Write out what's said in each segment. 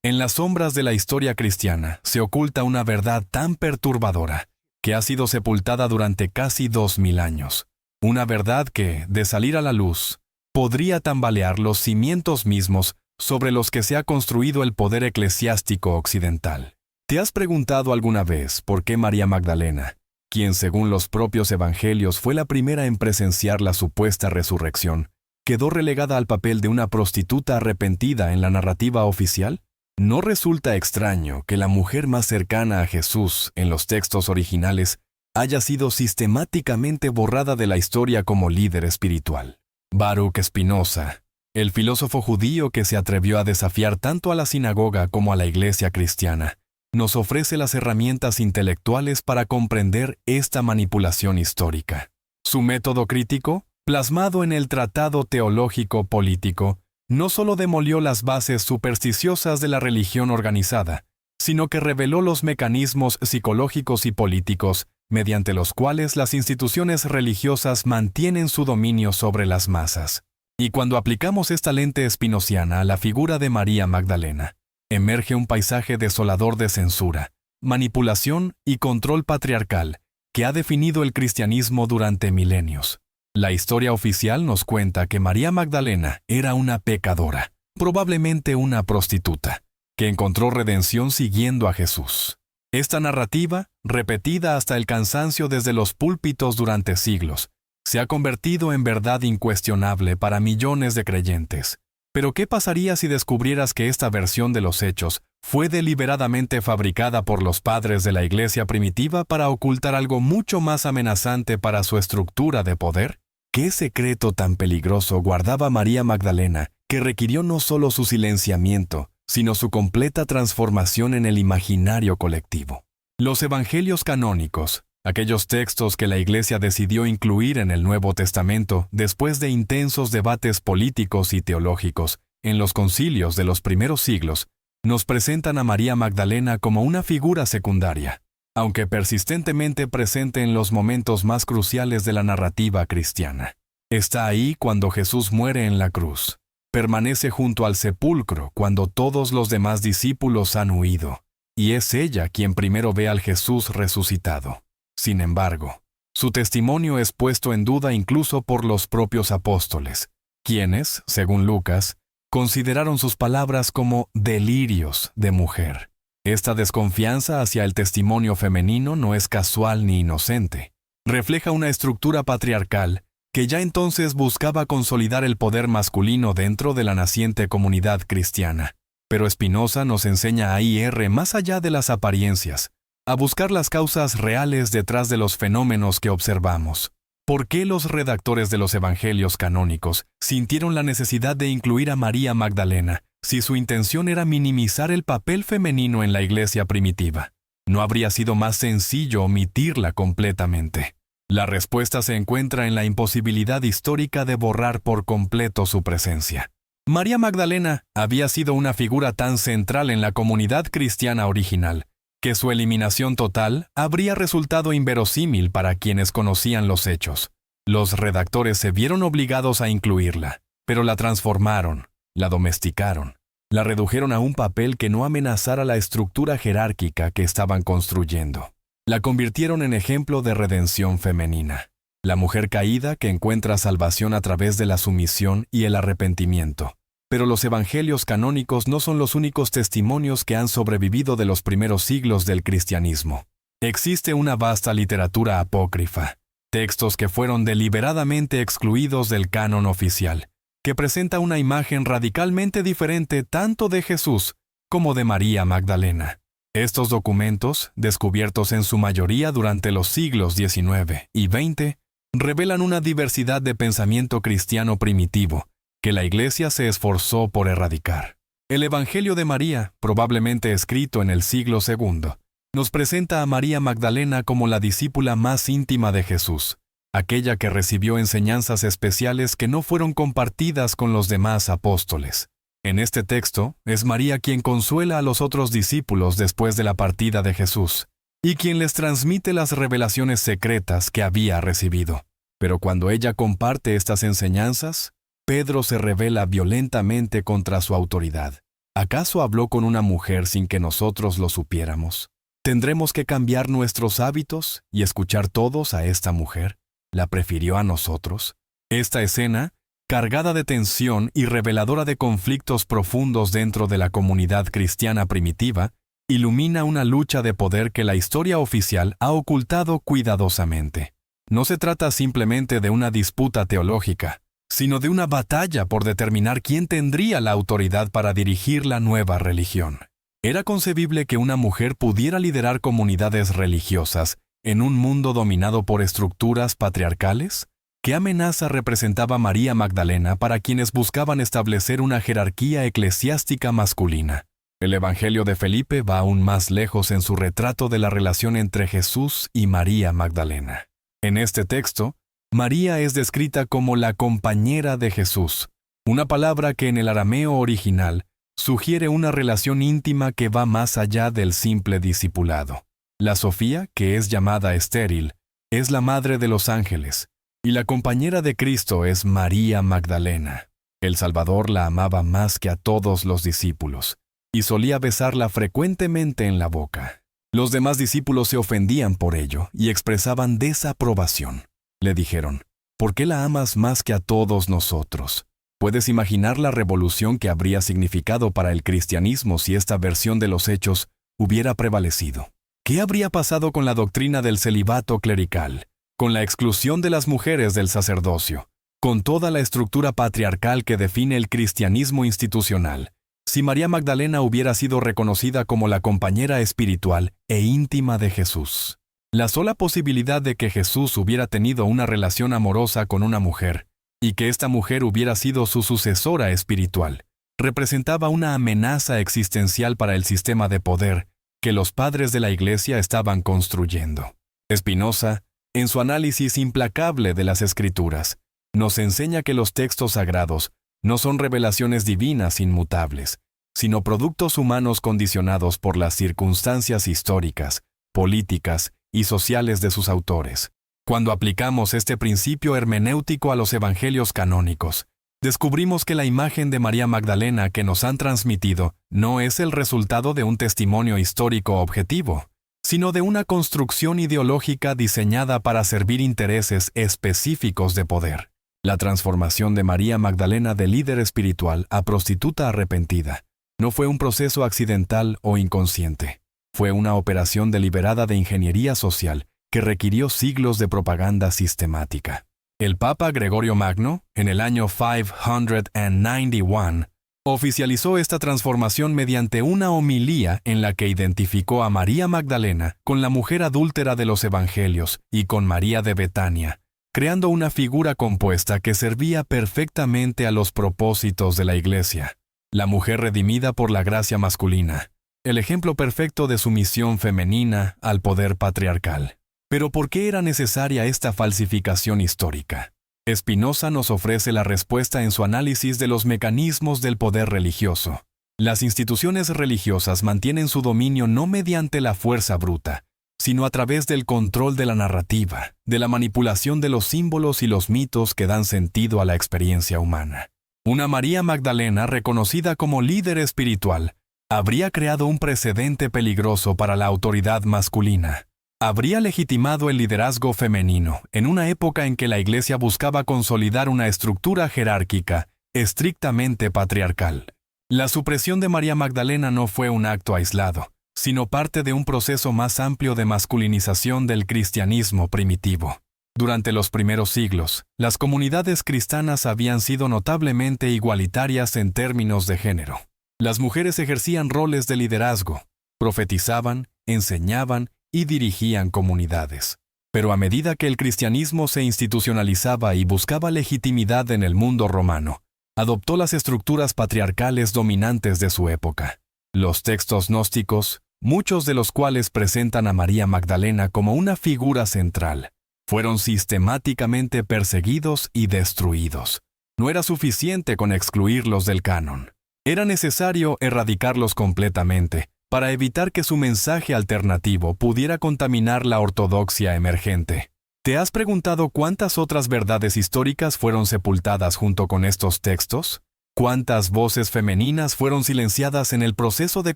En las sombras de la historia cristiana se oculta una verdad tan perturbadora que ha sido sepultada durante casi 2000 años. Una verdad que, de salir a la luz, podría tambalear los cimientos mismos sobre los que se ha construido el poder eclesiástico occidental. ¿Te has preguntado alguna vez por qué María Magdalena, quien según los propios evangelios fue la primera en presenciar la supuesta resurrección, quedó relegada al papel de una prostituta arrepentida en la narrativa oficial? ¿No resulta extraño que la mujer más cercana a Jesús en los textos originales haya sido sistemáticamente borrada de la historia como líder espiritual? Baruch Spinoza, el filósofo judío que se atrevió a desafiar tanto a la sinagoga como a la iglesia cristiana, nos ofrece las herramientas intelectuales para comprender esta manipulación histórica. Su método crítico, plasmado en el Tratado Teológico Político, no solo demolió las bases supersticiosas de la religión organizada, sino que reveló los mecanismos psicológicos y políticos mediante los cuales las instituciones religiosas mantienen su dominio sobre las masas. Y cuando aplicamos esta lente spinociana a la figura de María Magdalena, emerge un paisaje desolador de censura, manipulación y control patriarcal que ha definido el cristianismo durante milenios. La historia oficial nos cuenta que María Magdalena era una pecadora, probablemente una prostituta, que encontró redención siguiendo a Jesús. Esta narrativa, repetida hasta el cansancio desde los púlpitos durante siglos, se ha convertido en verdad incuestionable para millones de creyentes. Pero ¿qué pasaría si descubrieras que esta versión de los hechos fue deliberadamente fabricada por los padres de la iglesia primitiva para ocultar algo mucho más amenazante para su estructura de poder? ¿Qué secreto tan peligroso guardaba María Magdalena que requirió no solo su silenciamiento, sino su completa transformación en el imaginario colectivo? Los evangelios canónicos, aquellos textos que la Iglesia decidió incluir en el Nuevo Testamento después de intensos debates políticos y teológicos en los concilios de los primeros siglos, nos presentan a María Magdalena como una figura secundaria, aunque persistentemente presente en los momentos más cruciales de la narrativa cristiana. Está ahí cuando Jesús muere en la cruz. Permanece junto al sepulcro cuando todos los demás discípulos han huido, y es ella quien primero ve al Jesús resucitado. Sin embargo, su testimonio es puesto en duda incluso por los propios apóstoles, quienes, según Lucas, consideraron sus palabras como delirios de mujer. Esta desconfianza hacia el testimonio femenino no es casual ni inocente. Refleja una estructura patriarcal que ya entonces buscaba consolidar el poder masculino dentro de la naciente comunidad cristiana. Pero Spinoza nos enseña a ir más allá de las apariencias, a buscar las causas reales detrás de los fenómenos que observamos. ¿Por qué los redactores de los evangelios canónicos sintieron la necesidad de incluir a María Magdalena, si su intención era minimizar el papel femenino en la iglesia primitiva? ¿No habría sido más sencillo omitirla completamente? La respuesta se encuentra en la imposibilidad histórica de borrar por completo su presencia. María Magdalena había sido una figura tan central en la comunidad cristiana original, que su eliminación total habría resultado inverosímil para quienes conocían los hechos. Los redactores se vieron obligados a incluirla, pero la transformaron, la domesticaron, la redujeron a un papel que no amenazara la estructura jerárquica que estaban construyendo. La convirtieron en ejemplo de redención femenina, la mujer caída que encuentra salvación a través de la sumisión y el arrepentimiento. Pero los evangelios canónicos no son los únicos testimonios que han sobrevivido de los primeros siglos del cristianismo. Existe una vasta literatura apócrifa, textos que fueron deliberadamente excluidos del canon oficial, que presenta una imagen radicalmente diferente tanto de Jesús como de María Magdalena. Estos documentos, descubiertos en su mayoría durante los siglos XIX y XX, revelan una diversidad de pensamiento cristiano primitivo, que la Iglesia se esforzó por erradicar. El Evangelio de María, probablemente escrito en el siglo II, nos presenta a María Magdalena como la discípula más íntima de Jesús, aquella que recibió enseñanzas especiales que no fueron compartidas con los demás apóstoles. En este texto, es María quien consuela a los otros discípulos después de la partida de Jesús, y quien les transmite las revelaciones secretas que había recibido. Pero cuando ella comparte estas enseñanzas, Pedro se rebela violentamente contra su autoridad. ¿Acaso habló con una mujer sin que nosotros lo supiéramos? ¿Tendremos que cambiar nuestros hábitos y escuchar todos a esta mujer? ¿La prefirió a nosotros? Esta escena, cargada de tensión y reveladora de conflictos profundos dentro de la comunidad cristiana primitiva, ilumina una lucha de poder que la historia oficial ha ocultado cuidadosamente. No se trata simplemente de una disputa teológica, sino de una batalla por determinar quién tendría la autoridad para dirigir la nueva religión. ¿Era concebible que una mujer pudiera liderar comunidades religiosas en un mundo dominado por estructuras patriarcales? ¿Qué amenaza representaba María Magdalena para quienes buscaban establecer una jerarquía eclesiástica masculina? El Evangelio de Felipe va aún más lejos en su retrato de la relación entre Jesús y María Magdalena. En este texto, María es descrita como la compañera de Jesús, una palabra que en el arameo original sugiere una relación íntima que va más allá del simple discipulado. La Sofía, que es llamada estéril, es la madre de los ángeles, y la compañera de Cristo es María Magdalena. El Salvador la amaba más que a todos los discípulos, y solía besarla frecuentemente en la boca. Los demás discípulos se ofendían por ello y expresaban desaprobación. Le dijeron, ¿por qué la amas más que a todos nosotros? ¿Puedes imaginar la revolución que habría significado para el cristianismo si esta versión de los hechos hubiera prevalecido? ¿Qué habría pasado con la doctrina del celibato clerical, con la exclusión de las mujeres del sacerdocio, con toda la estructura patriarcal que define el cristianismo institucional, si María Magdalena hubiera sido reconocida como la compañera espiritual e íntima de Jesús? La sola posibilidad de que Jesús hubiera tenido una relación amorosa con una mujer, y que esta mujer hubiera sido su sucesora espiritual, representaba una amenaza existencial para el sistema de poder que los padres de la Iglesia estaban construyendo. Spinoza, en su análisis implacable de las Escrituras, nos enseña que los textos sagrados no son revelaciones divinas inmutables, sino productos humanos condicionados por las circunstancias históricas, políticas y sociales de sus autores. Cuando aplicamos este principio hermenéutico a los evangelios canónicos, descubrimos que la imagen de María Magdalena que nos han transmitido no es el resultado de un testimonio histórico objetivo, sino de una construcción ideológica diseñada para servir intereses específicos de poder. La transformación de María Magdalena de líder espiritual a prostituta arrepentida no fue un proceso accidental o inconsciente. Fue una operación deliberada de ingeniería social que requirió siglos de propaganda sistemática. El Papa Gregorio Magno, en el año 591, oficializó esta transformación mediante una homilía en la que identificó a María Magdalena con la mujer adúltera de los Evangelios y con María de Betania, creando una figura compuesta que servía perfectamente a los propósitos de la Iglesia. La mujer redimida por la gracia masculina, el ejemplo perfecto de sumisión femenina al poder patriarcal. Pero ¿por qué era necesaria esta falsificación histórica? Spinoza nos ofrece la respuesta en su análisis de los mecanismos del poder religioso. Las instituciones religiosas mantienen su dominio no mediante la fuerza bruta, sino a través del control de la narrativa, de la manipulación de los símbolos y los mitos que dan sentido a la experiencia humana. Una María Magdalena reconocida como líder espiritual habría creado un precedente peligroso para la autoridad masculina. Habría legitimado el liderazgo femenino en una época en que la Iglesia buscaba consolidar una estructura jerárquica estrictamente patriarcal. La supresión de María Magdalena no fue un acto aislado, sino parte de un proceso más amplio de masculinización del cristianismo primitivo. Durante los primeros siglos, las comunidades cristianas habían sido notablemente igualitarias en términos de género. Las mujeres ejercían roles de liderazgo, profetizaban, enseñaban y dirigían comunidades. Pero a medida que el cristianismo se institucionalizaba y buscaba legitimidad en el mundo romano, adoptó las estructuras patriarcales dominantes de su época. Los textos gnósticos, muchos de los cuales presentan a María Magdalena como una figura central, fueron sistemáticamente perseguidos y destruidos. No era suficiente con excluirlos del canon. Era necesario erradicarlos completamente para evitar que su mensaje alternativo pudiera contaminar la ortodoxia emergente. ¿Te has preguntado cuántas otras verdades históricas fueron sepultadas junto con estos textos? ¿Cuántas voces femeninas fueron silenciadas en el proceso de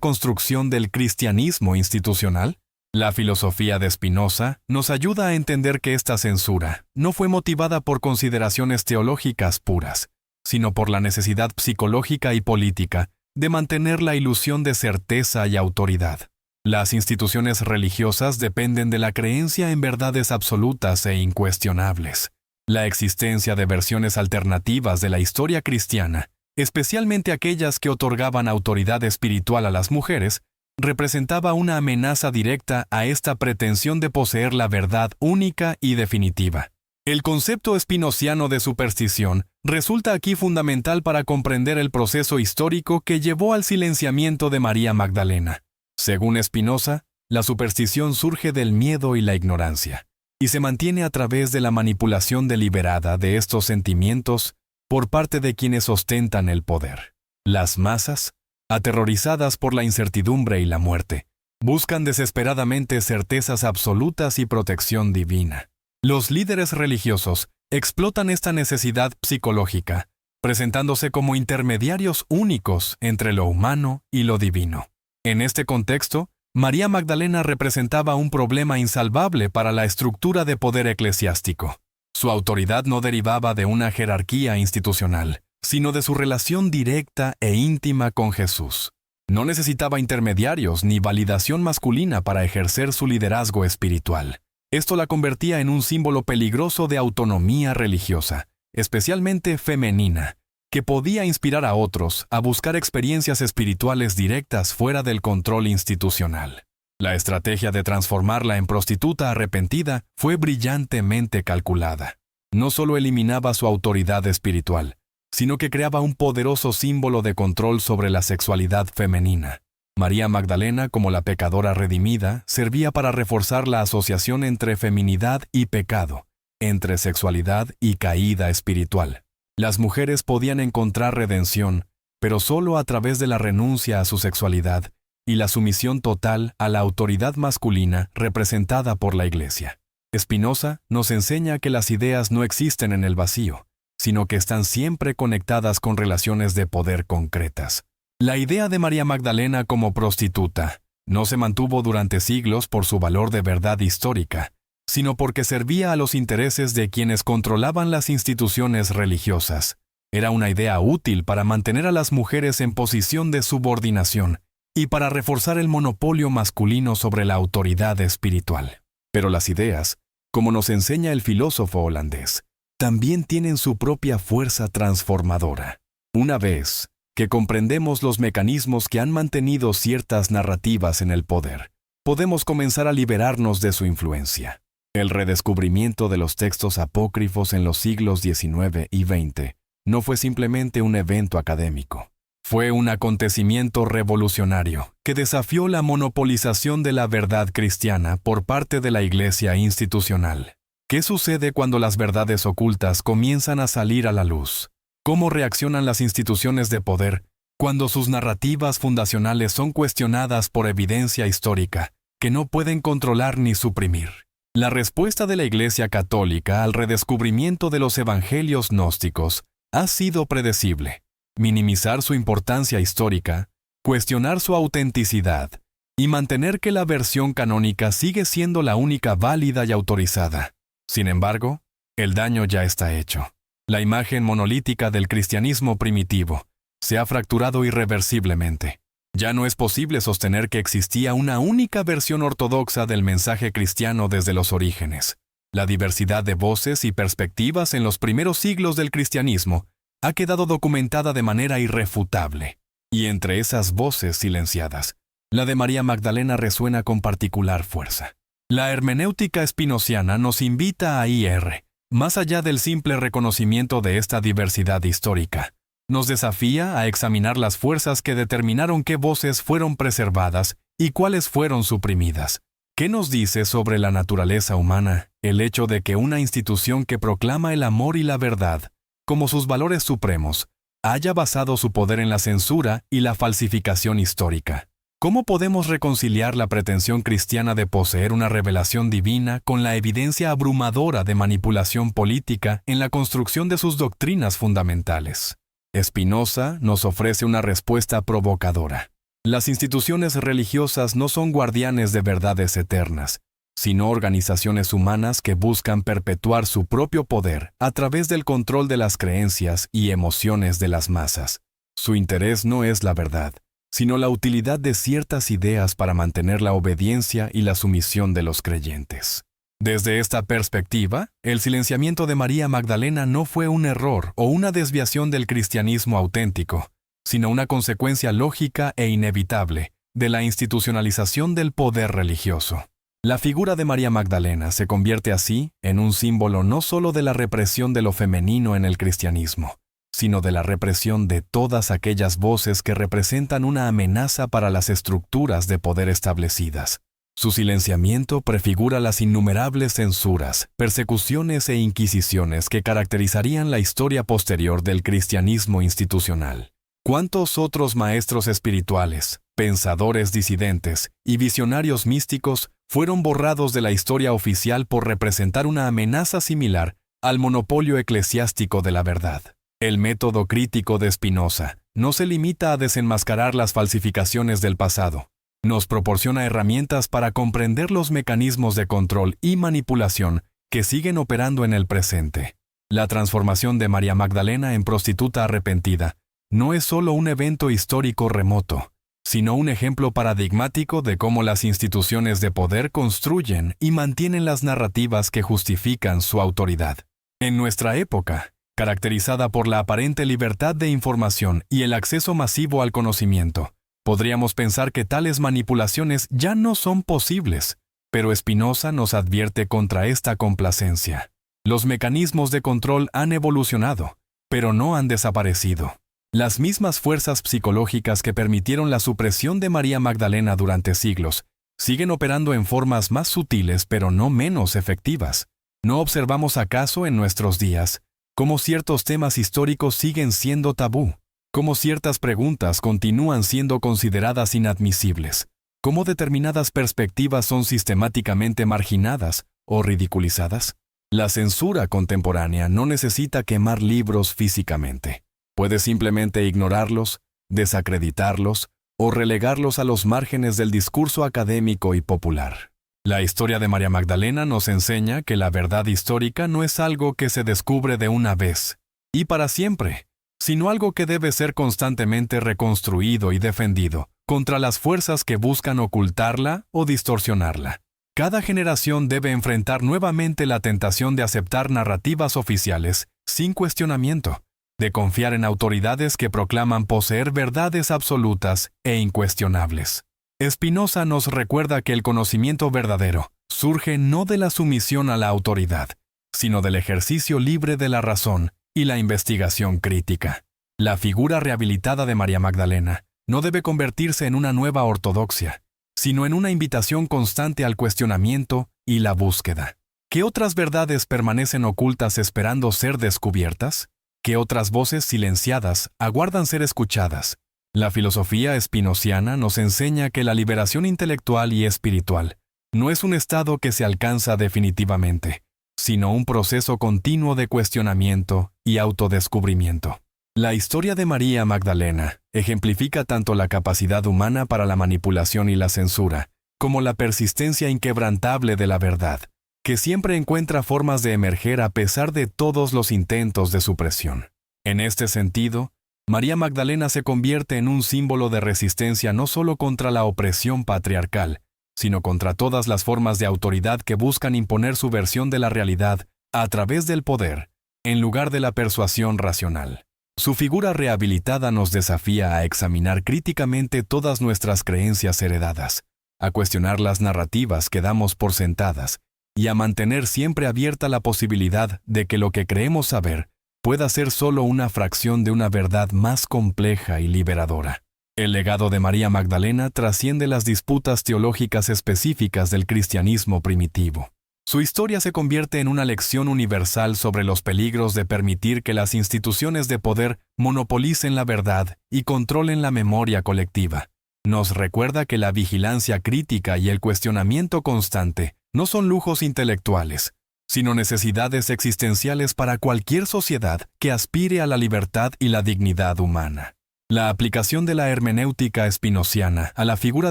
construcción del cristianismo institucional? La filosofía de Spinoza nos ayuda a entender que esta censura no fue motivada por consideraciones teológicas puras, sino por la necesidad psicológica y política de mantener la ilusión de certeza y autoridad. Las instituciones religiosas dependen de la creencia en verdades absolutas e incuestionables. La existencia de versiones alternativas de la historia cristiana, especialmente aquellas que otorgaban autoridad espiritual a las mujeres, representaba una amenaza directa a esta pretensión de poseer la verdad única y definitiva. El concepto espinociano de superstición resulta aquí fundamental para comprender el proceso histórico que llevó al silenciamiento de María Magdalena. Según Spinoza, la superstición surge del miedo y la ignorancia, y se mantiene a través de la manipulación deliberada de estos sentimientos por parte de quienes ostentan el poder. Las masas, aterrorizadas por la incertidumbre y la muerte, buscan desesperadamente certezas absolutas y protección divina. Los líderes religiosos explotan esta necesidad psicológica, presentándose como intermediarios únicos entre lo humano y lo divino. En este contexto, María Magdalena representaba un problema insalvable para la estructura de poder eclesiástico. Su autoridad no derivaba de una jerarquía institucional, sino de su relación directa e íntima con Jesús. No necesitaba intermediarios ni validación masculina para ejercer su liderazgo espiritual. Esto la convertía en un símbolo peligroso de autonomía religiosa, especialmente femenina, que podía inspirar a otros a buscar experiencias espirituales directas fuera del control institucional. La estrategia de transformarla en prostituta arrepentida fue brillantemente calculada. No solo eliminaba su autoridad espiritual, sino que creaba un poderoso símbolo de control sobre la sexualidad femenina. María Magdalena, como la pecadora redimida, servía para reforzar la asociación entre feminidad y pecado, entre sexualidad y caída espiritual. Las mujeres podían encontrar redención, pero solo a través de la renuncia a su sexualidad y la sumisión total a la autoridad masculina representada por la Iglesia. Spinoza nos enseña que las ideas no existen en el vacío, sino que están siempre conectadas con relaciones de poder concretas. La idea de María Magdalena como prostituta no se mantuvo durante siglos por su valor de verdad histórica, sino porque servía a los intereses de quienes controlaban las instituciones religiosas. Era una idea útil para mantener a las mujeres en posición de subordinación y para reforzar el monopolio masculino sobre la autoridad espiritual. Pero las ideas, como nos enseña el filósofo holandés, también tienen su propia fuerza transformadora. Una vez que comprendemos los mecanismos que han mantenido ciertas narrativas en el poder, podemos comenzar a liberarnos de su influencia. El redescubrimiento de los textos apócrifos en los siglos XIX y XX no fue simplemente un evento académico. Fue un acontecimiento revolucionario que desafió la monopolización de la verdad cristiana por parte de la Iglesia institucional. ¿Qué sucede cuando las verdades ocultas comienzan a salir a la luz? ¿Cómo reaccionan las instituciones de poder cuando sus narrativas fundacionales son cuestionadas por evidencia histórica que no pueden controlar ni suprimir? La respuesta de la Iglesia Católica al redescubrimiento de los evangelios gnósticos ha sido predecible: minimizar su importancia histórica, cuestionar su autenticidad y mantener que la versión canónica sigue siendo la única válida y autorizada. Sin embargo, el daño ya está hecho. La imagen monolítica del cristianismo primitivo se ha fracturado irreversiblemente. Ya no es posible sostener que existía una única versión ortodoxa del mensaje cristiano desde los orígenes. La diversidad de voces y perspectivas en los primeros siglos del cristianismo ha quedado documentada de manera irrefutable. Y entre esas voces silenciadas, la de María Magdalena resuena con particular fuerza. La hermenéutica espinociana nos invita a ir más allá del simple reconocimiento de esta diversidad histórica. Nos desafía a examinar las fuerzas que determinaron qué voces fueron preservadas y cuáles fueron suprimidas. ¿Qué nos dice sobre la naturaleza humana el hecho de que una institución que proclama el amor y la verdad como sus valores supremos haya basado su poder en la censura y la falsificación histórica? ¿Cómo podemos reconciliar la pretensión cristiana de poseer una revelación divina con la evidencia abrumadora de manipulación política en la construcción de sus doctrinas fundamentales? Spinoza nos ofrece una respuesta provocadora. Las instituciones religiosas no son guardianes de verdades eternas, sino organizaciones humanas que buscan perpetuar su propio poder a través del control de las creencias y emociones de las masas. Su interés no es la verdad, sino la utilidad de ciertas ideas para mantener la obediencia y la sumisión de los creyentes. Desde esta perspectiva, el silenciamiento de María Magdalena no fue un error o una desviación del cristianismo auténtico, sino una consecuencia lógica e inevitable de la institucionalización del poder religioso. La figura de María Magdalena se convierte así en un símbolo no solo de la represión de lo femenino en el cristianismo, sino de la represión de todas aquellas voces que representan una amenaza para las estructuras de poder establecidas. Su silenciamiento prefigura las innumerables censuras, persecuciones e inquisiciones que caracterizarían la historia posterior del cristianismo institucional. ¿Cuántos otros maestros espirituales, pensadores disidentes y visionarios místicos fueron borrados de la historia oficial por representar una amenaza similar al monopolio eclesiástico de la verdad? El método crítico de Spinoza no se limita a desenmascarar las falsificaciones del pasado. Nos proporciona herramientas para comprender los mecanismos de control y manipulación que siguen operando en el presente. La transformación de María Magdalena en prostituta arrepentida no es solo un evento histórico remoto, sino un ejemplo paradigmático de cómo las instituciones de poder construyen y mantienen las narrativas que justifican su autoridad. En nuestra época, caracterizada por la aparente libertad de información y el acceso masivo al conocimiento, podríamos pensar que tales manipulaciones ya no son posibles, pero Spinoza nos advierte contra esta complacencia. Los mecanismos de control han evolucionado, pero no han desaparecido. Las mismas fuerzas psicológicas que permitieron la supresión de María Magdalena durante siglos siguen operando en formas más sutiles pero no menos efectivas. ¿No observamos acaso en nuestros días cómo ciertos temas históricos siguen siendo tabú? ¿Cómo ciertas preguntas continúan siendo consideradas inadmisibles? ¿Cómo determinadas perspectivas son sistemáticamente marginadas o ridiculizadas? La censura contemporánea no necesita quemar libros físicamente. Puede simplemente ignorarlos, desacreditarlos o relegarlos a los márgenes del discurso académico y popular. La historia de María Magdalena nos enseña que la verdad histórica no es algo que se descubre de una vez y para siempre, sino algo que debe ser constantemente reconstruido y defendido contra las fuerzas que buscan ocultarla o distorsionarla. Cada generación debe enfrentar nuevamente la tentación de aceptar narrativas oficiales sin cuestionamiento, de confiar en autoridades que proclaman poseer verdades absolutas e incuestionables. Spinoza nos recuerda que el conocimiento verdadero surge no de la sumisión a la autoridad, sino del ejercicio libre de la razón y la investigación crítica. La figura rehabilitada de María Magdalena no debe convertirse en una nueva ortodoxia, sino en una invitación constante al cuestionamiento y la búsqueda. ¿Qué otras verdades permanecen ocultas esperando ser descubiertas? ¿Qué otras voces silenciadas aguardan ser escuchadas? La filosofía spinoziana nos enseña que la liberación intelectual y espiritual no es un estado que se alcanza definitivamente, sino un proceso continuo de cuestionamiento y autodescubrimiento. La historia de María Magdalena ejemplifica tanto la capacidad humana para la manipulación y la censura, como la persistencia inquebrantable de la verdad, que siempre encuentra formas de emerger a pesar de todos los intentos de supresión. En este sentido, María Magdalena se convierte en un símbolo de resistencia no solo contra la opresión patriarcal, sino contra todas las formas de autoridad que buscan imponer su versión de la realidad a través del poder, en lugar de la persuasión racional. Su figura rehabilitada nos desafía a examinar críticamente todas nuestras creencias heredadas, a cuestionar las narrativas que damos por sentadas y a mantener siempre abierta la posibilidad de que lo que creemos saber pueda ser solo una fracción de una verdad más compleja y liberadora. El legado de María Magdalena trasciende las disputas teológicas específicas del cristianismo primitivo. Su historia se convierte en una lección universal sobre los peligros de permitir que las instituciones de poder monopolicen la verdad y controlen la memoria colectiva. Nos recuerda que la vigilancia crítica y el cuestionamiento constante no son lujos intelectuales, sino necesidades existenciales para cualquier sociedad que aspire a la libertad y la dignidad humana. La aplicación de la hermenéutica espinociana a la figura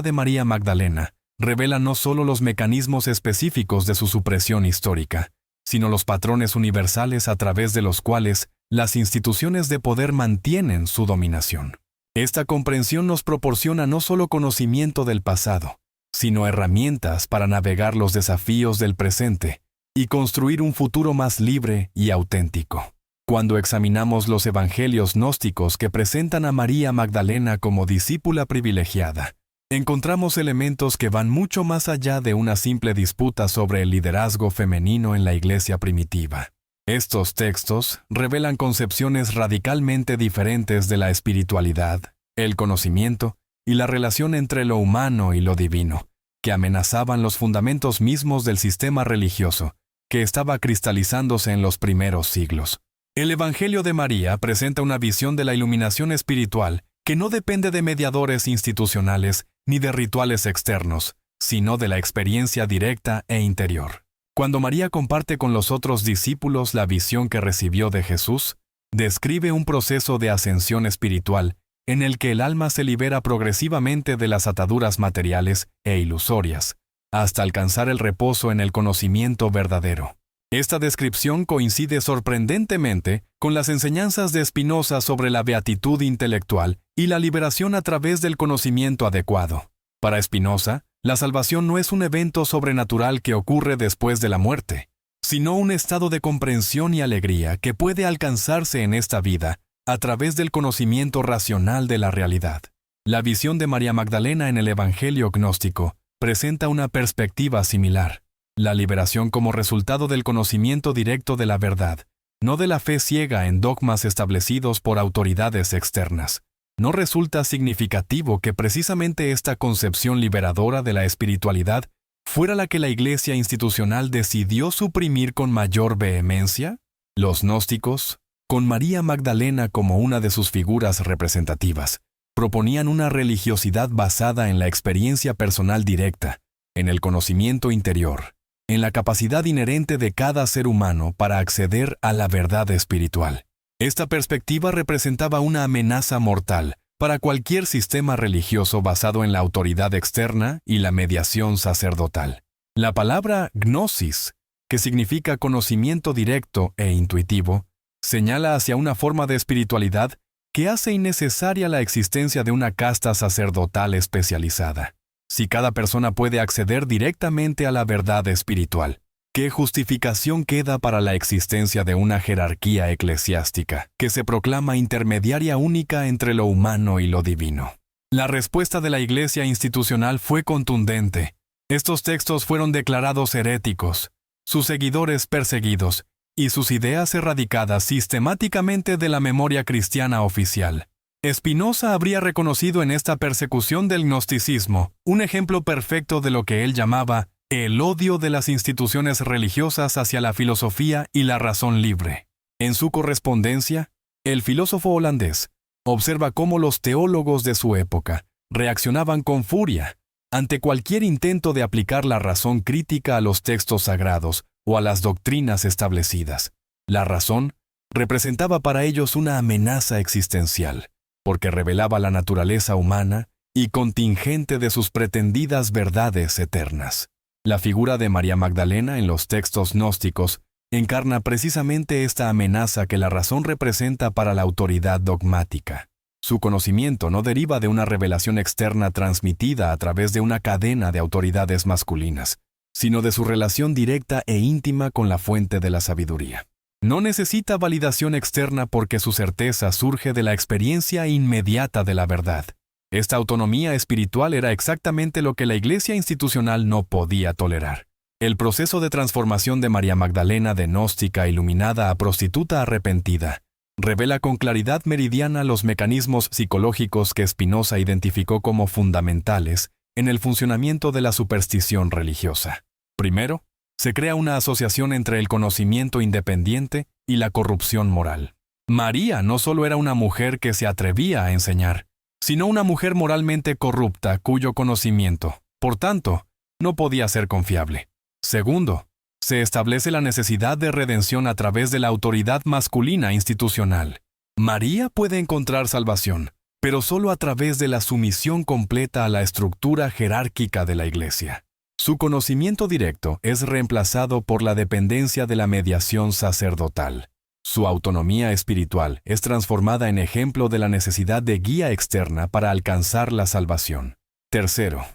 de María Magdalena revela no solo los mecanismos específicos de su supresión histórica, sino los patrones universales a través de los cuales las instituciones de poder mantienen su dominación. Esta comprensión nos proporciona no solo conocimiento del pasado, sino herramientas para navegar los desafíos del presente y construir un futuro más libre y auténtico. Cuando examinamos los evangelios gnósticos que presentan a María Magdalena como discípula privilegiada, encontramos elementos que van mucho más allá de una simple disputa sobre el liderazgo femenino en la iglesia primitiva. Estos textos revelan concepciones radicalmente diferentes de la espiritualidad, el conocimiento y la relación entre lo humano y lo divino, que amenazaban los fundamentos mismos del sistema religioso que estaba cristalizándose en los primeros siglos. El Evangelio de María presenta una visión de la iluminación espiritual que no depende de mediadores institucionales ni de rituales externos, sino de la experiencia directa e interior. Cuando María comparte con los otros discípulos la visión que recibió de Jesús, describe un proceso de ascensión espiritual en el que el alma se libera progresivamente de las ataduras materiales e ilusorias, hasta alcanzar el reposo en el conocimiento verdadero. Esta descripción coincide sorprendentemente con las enseñanzas de Spinoza sobre la beatitud intelectual y la liberación a través del conocimiento adecuado. Para Spinoza, la salvación no es un evento sobrenatural que ocurre después de la muerte, sino un estado de comprensión y alegría que puede alcanzarse en esta vida a través del conocimiento racional de la realidad. La visión de María Magdalena en el Evangelio gnóstico presenta una perspectiva similar. La liberación como resultado del conocimiento directo de la verdad, no de la fe ciega en dogmas establecidos por autoridades externas. ¿No resulta significativo que precisamente esta concepción liberadora de la espiritualidad fuera la que la Iglesia institucional decidió suprimir con mayor vehemencia? Los gnósticos, con María Magdalena como una de sus figuras representativas, proponían una religiosidad basada en la experiencia personal directa, en el conocimiento interior, en la capacidad inherente de cada ser humano para acceder a la verdad espiritual. Esta perspectiva representaba una amenaza mortal para cualquier sistema religioso basado en la autoridad externa y la mediación sacerdotal. La palabra gnosis, que significa conocimiento directo e intuitivo, señala hacia una forma de espiritualidad que hace innecesaria la existencia de una casta sacerdotal especializada. Si cada persona puede acceder directamente a la verdad espiritual, ¿qué justificación queda para la existencia de una jerarquía eclesiástica que se proclama intermediaria única entre lo humano y lo divino? La respuesta de la Iglesia institucional fue contundente. Estos textos fueron declarados heréticos, sus seguidores perseguidos y sus ideas erradicadas sistemáticamente de la memoria cristiana oficial. Spinoza habría reconocido en esta persecución del gnosticismo un ejemplo perfecto de lo que él llamaba el odio de las instituciones religiosas hacia la filosofía y la razón libre. En su correspondencia, el filósofo holandés observa cómo los teólogos de su época reaccionaban con furia ante cualquier intento de aplicar la razón crítica a los textos sagrados o a las doctrinas establecidas. La razón representaba para ellos una amenaza existencial, porque revelaba la naturaleza humana y contingente de sus pretendidas verdades eternas. La figura de María Magdalena en los textos gnósticos encarna precisamente esta amenaza que la razón representa para la autoridad dogmática. Su conocimiento no deriva de una revelación externa transmitida a través de una cadena de autoridades masculinas, sino de su relación directa e íntima con la fuente de la sabiduría. No necesita validación externa porque su certeza surge de la experiencia inmediata de la verdad. Esta autonomía espiritual era exactamente lo que la Iglesia institucional no podía tolerar. El proceso de transformación de María Magdalena de gnóstica iluminada a prostituta arrepentida revela con claridad meridiana los mecanismos psicológicos que Spinoza identificó como fundamentales en el funcionamiento de la superstición religiosa. Primero, se crea una asociación entre el conocimiento independiente y la corrupción moral. María no solo era una mujer que se atrevía a enseñar, sino una mujer moralmente corrupta cuyo conocimiento, por tanto, no podía ser confiable. Segundo, se establece la necesidad de redención a través de la autoridad masculina institucional. María puede encontrar salvación, pero solo a través de la sumisión completa a la estructura jerárquica de la Iglesia. Su conocimiento directo es reemplazado por la dependencia de la mediación sacerdotal. Su autonomía espiritual es transformada en ejemplo de la necesidad de guía externa para alcanzar la salvación. Tercero,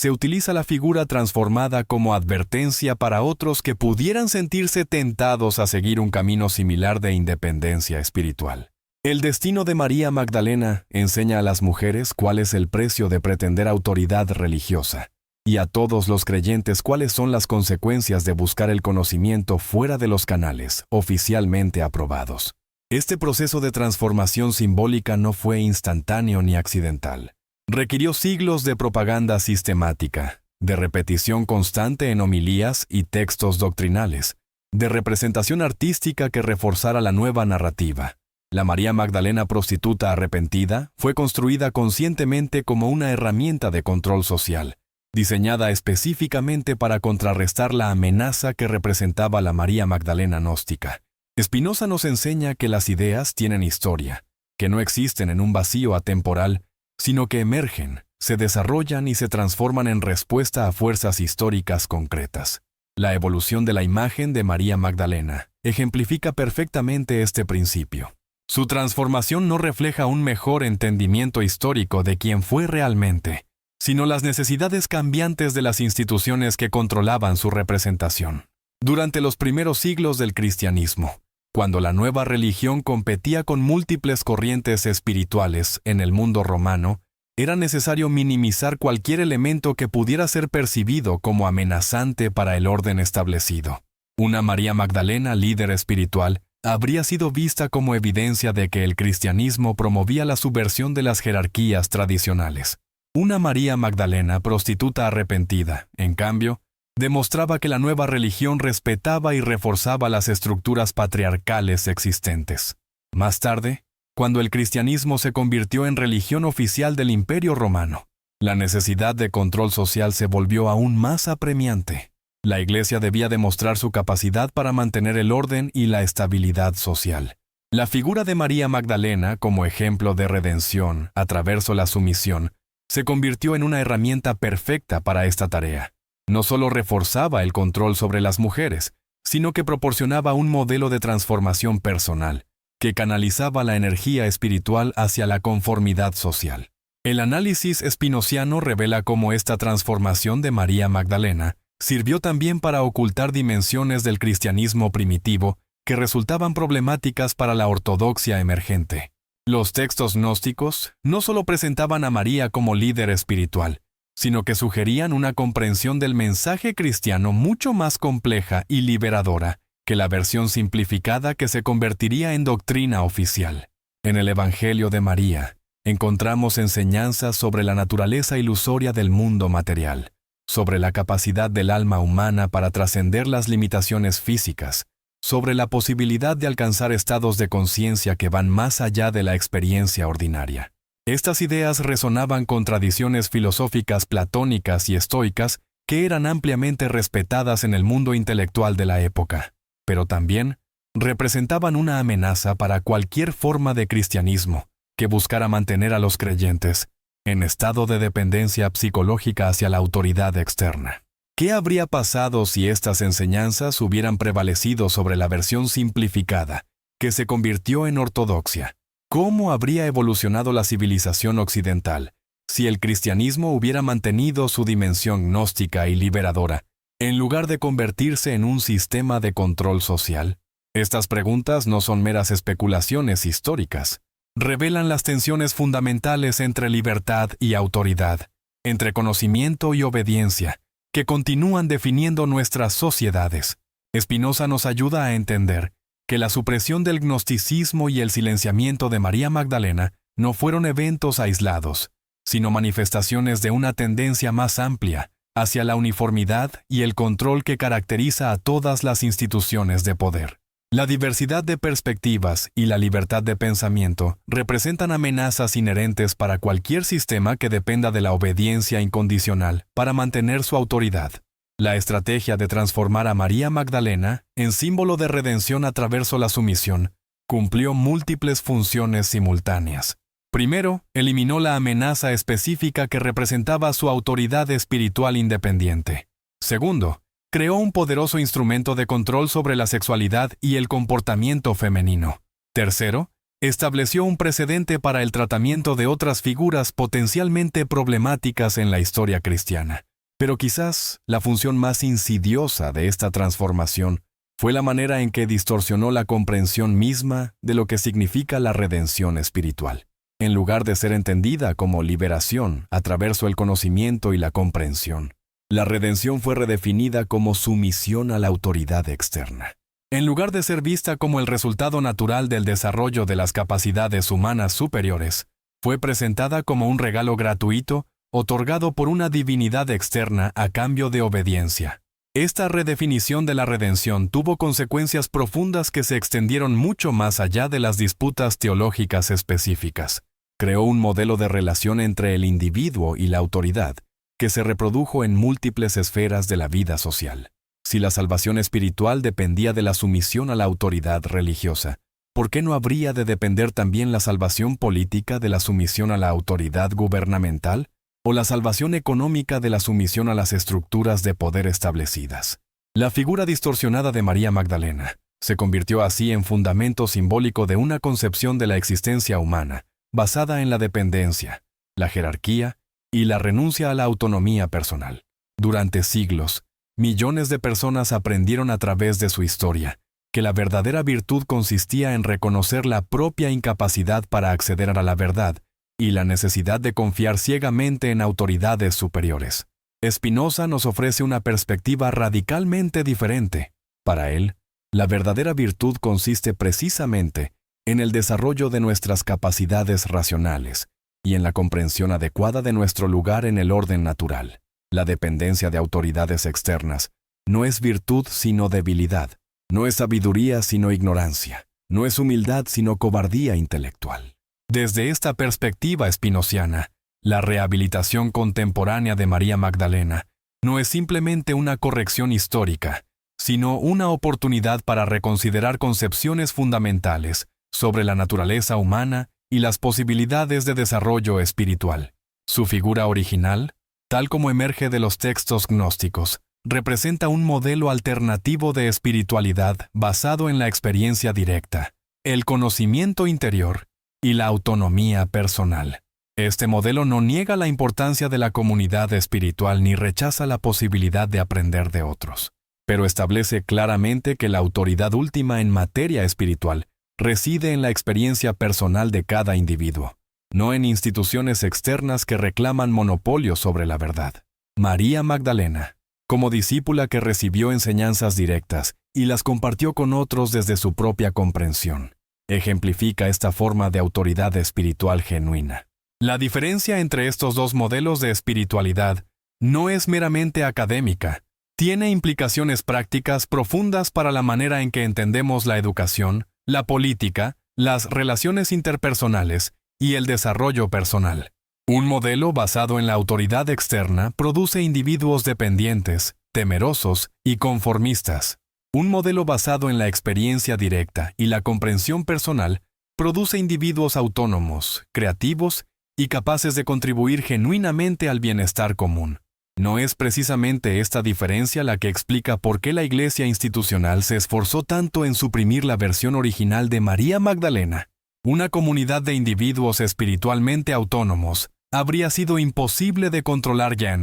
se utiliza la figura transformada como advertencia para otros que pudieran sentirse tentados a seguir un camino similar de independencia espiritual. El destino de María Magdalena enseña a las mujeres cuál es el precio de pretender autoridad religiosa, y a todos los creyentes cuáles son las consecuencias de buscar el conocimiento fuera de los canales oficialmente aprobados. Este proceso de transformación simbólica no fue instantáneo ni accidental. Requirió siglos de propaganda sistemática, de repetición constante en homilías y textos doctrinales, de representación artística que reforzara la nueva narrativa. La María Magdalena prostituta arrepentida fue construida conscientemente como una herramienta de control social, diseñada específicamente para contrarrestar la amenaza que representaba la María Magdalena gnóstica. Spinoza nos enseña que las ideas tienen historia, que no existen en un vacío atemporal, sino que emergen, se desarrollan y se transforman en respuesta a fuerzas históricas concretas. La evolución de la imagen de María Magdalena ejemplifica perfectamente este principio. Su transformación no refleja un mejor entendimiento histórico de quién fue realmente, sino las necesidades cambiantes de las instituciones que controlaban su representación. Durante los primeros siglos del cristianismo, cuando la nueva religión competía con múltiples corrientes espirituales en el mundo romano, era necesario minimizar cualquier elemento que pudiera ser percibido como amenazante para el orden establecido. Una María Magdalena líder espiritual habría sido vista como evidencia de que el cristianismo promovía la subversión de las jerarquías tradicionales. Una María Magdalena prostituta arrepentida, en cambio, demostraba que la nueva religión respetaba y reforzaba las estructuras patriarcales existentes. Más tarde, cuando el cristianismo se convirtió en religión oficial del Imperio Romano, la necesidad de control social se volvió aún más apremiante. La Iglesia debía demostrar su capacidad para mantener el orden y la estabilidad social. La figura de María Magdalena, como ejemplo de redención a través de la sumisión, se convirtió en una herramienta perfecta para esta tarea. No solo reforzaba el control sobre las mujeres, sino que proporcionaba un modelo de transformación personal, que canalizaba la energía espiritual hacia la conformidad social. El análisis espinociano revela cómo esta transformación de María Magdalena sirvió también para ocultar dimensiones del cristianismo primitivo que resultaban problemáticas para la ortodoxia emergente. Los textos gnósticos no solo presentaban a María como líder espiritual, sino que sugerían una comprensión del mensaje cristiano mucho más compleja y liberadora que la versión simplificada que se convertiría en doctrina oficial. En el Evangelio de María, encontramos enseñanzas sobre la naturaleza ilusoria del mundo material, sobre la capacidad del alma humana para trascender las limitaciones físicas, sobre la posibilidad de alcanzar estados de conciencia que van más allá de la experiencia ordinaria. Estas ideas resonaban con tradiciones filosóficas platónicas y estoicas que eran ampliamente respetadas en el mundo intelectual de la época, pero también representaban una amenaza para cualquier forma de cristianismo que buscara mantener a los creyentes en estado de dependencia psicológica hacia la autoridad externa. ¿Qué habría pasado si estas enseñanzas hubieran prevalecido sobre la versión simplificada, que se convirtió en ortodoxia? ¿Cómo habría evolucionado la civilización occidental si el cristianismo hubiera mantenido su dimensión gnóstica y liberadora, en lugar de convertirse en un sistema de control social? Estas preguntas no son meras especulaciones históricas. Revelan las tensiones fundamentales entre libertad y autoridad, entre conocimiento y obediencia, que continúan definiendo nuestras sociedades. Spinoza nos ayuda a entender que la supresión del gnosticismo y el silenciamiento de María Magdalena no fueron eventos aislados, sino manifestaciones de una tendencia más amplia hacia la uniformidad y el control que caracteriza a todas las instituciones de poder. La diversidad de perspectivas y la libertad de pensamiento representan amenazas inherentes para cualquier sistema que dependa de la obediencia incondicional para mantener su autoridad. La estrategia de transformar a María Magdalena en símbolo de redención a través de la sumisión cumplió múltiples funciones simultáneas. Primero, eliminó la amenaza específica que representaba su autoridad espiritual independiente. Segundo, creó un poderoso instrumento de control sobre la sexualidad y el comportamiento femenino. Tercero, estableció un precedente para el tratamiento de otras figuras potencialmente problemáticas en la historia cristiana. Pero quizás la función más insidiosa de esta transformación fue la manera en que distorsionó la comprensión misma de lo que significa la redención espiritual. En lugar de ser entendida como liberación a través del conocimiento y la comprensión, la redención fue redefinida como sumisión a la autoridad externa. En lugar de ser vista como el resultado natural del desarrollo de las capacidades humanas superiores, fue presentada como un regalo gratuito otorgado por una divinidad externa a cambio de obediencia. Esta redefinición de la redención tuvo consecuencias profundas que se extendieron mucho más allá de las disputas teológicas específicas. Creó un modelo de relación entre el individuo y la autoridad, que se reprodujo en múltiples esferas de la vida social. Si la salvación espiritual dependía de la sumisión a la autoridad religiosa, ¿por qué no habría de depender también la salvación política de la sumisión a la autoridad gubernamental? ¿O la salvación económica de la sumisión a las estructuras de poder establecidas? La figura distorsionada de María Magdalena se convirtió así en fundamento simbólico de una concepción de la existencia humana, basada en la dependencia, la jerarquía y la renuncia a la autonomía personal. Durante siglos, millones de personas aprendieron a través de su historia que la verdadera virtud consistía en reconocer la propia incapacidad para acceder a la verdad y la necesidad de confiar ciegamente en autoridades superiores. Spinoza nos ofrece una perspectiva radicalmente diferente. Para él, la verdadera virtud consiste precisamente en el desarrollo de nuestras capacidades racionales y en la comprensión adecuada de nuestro lugar en el orden natural. La dependencia de autoridades externas no es virtud sino debilidad, no es sabiduría sino ignorancia, no es humildad sino cobardía intelectual. Desde esta perspectiva espinociana, la rehabilitación contemporánea de María Magdalena no es simplemente una corrección histórica, sino una oportunidad para reconsiderar concepciones fundamentales sobre la naturaleza humana y las posibilidades de desarrollo espiritual. Su figura original, tal como emerge de los textos gnósticos, representa un modelo alternativo de espiritualidad basado en la experiencia directa, el conocimiento interior y la autonomía personal. Este modelo no niega la importancia de la comunidad espiritual ni rechaza la posibilidad de aprender de otros, pero establece claramente que la autoridad última en materia espiritual reside en la experiencia personal de cada individuo, no en instituciones externas que reclaman monopolio sobre la verdad. María Magdalena, como discípula que recibió enseñanzas directas y las compartió con otros desde su propia comprensión, ejemplifica esta forma de autoridad espiritual genuina. La diferencia entre estos dos modelos de espiritualidad no es meramente académica, tiene implicaciones prácticas profundas para la manera en que entendemos la educación, la política, las relaciones interpersonales y el desarrollo personal. Un modelo basado en la autoridad externa produce individuos dependientes, temerosos y conformistas. Un modelo basado en la experiencia directa y la comprensión personal produce individuos autónomos, creativos y capaces de contribuir genuinamente al bienestar común. ¿No es precisamente esta diferencia la que explica por qué la Iglesia institucional se esforzó tanto en suprimir la versión original de María Magdalena? Una comunidad de individuos espiritualmente autónomos habría sido imposible de controlar ya.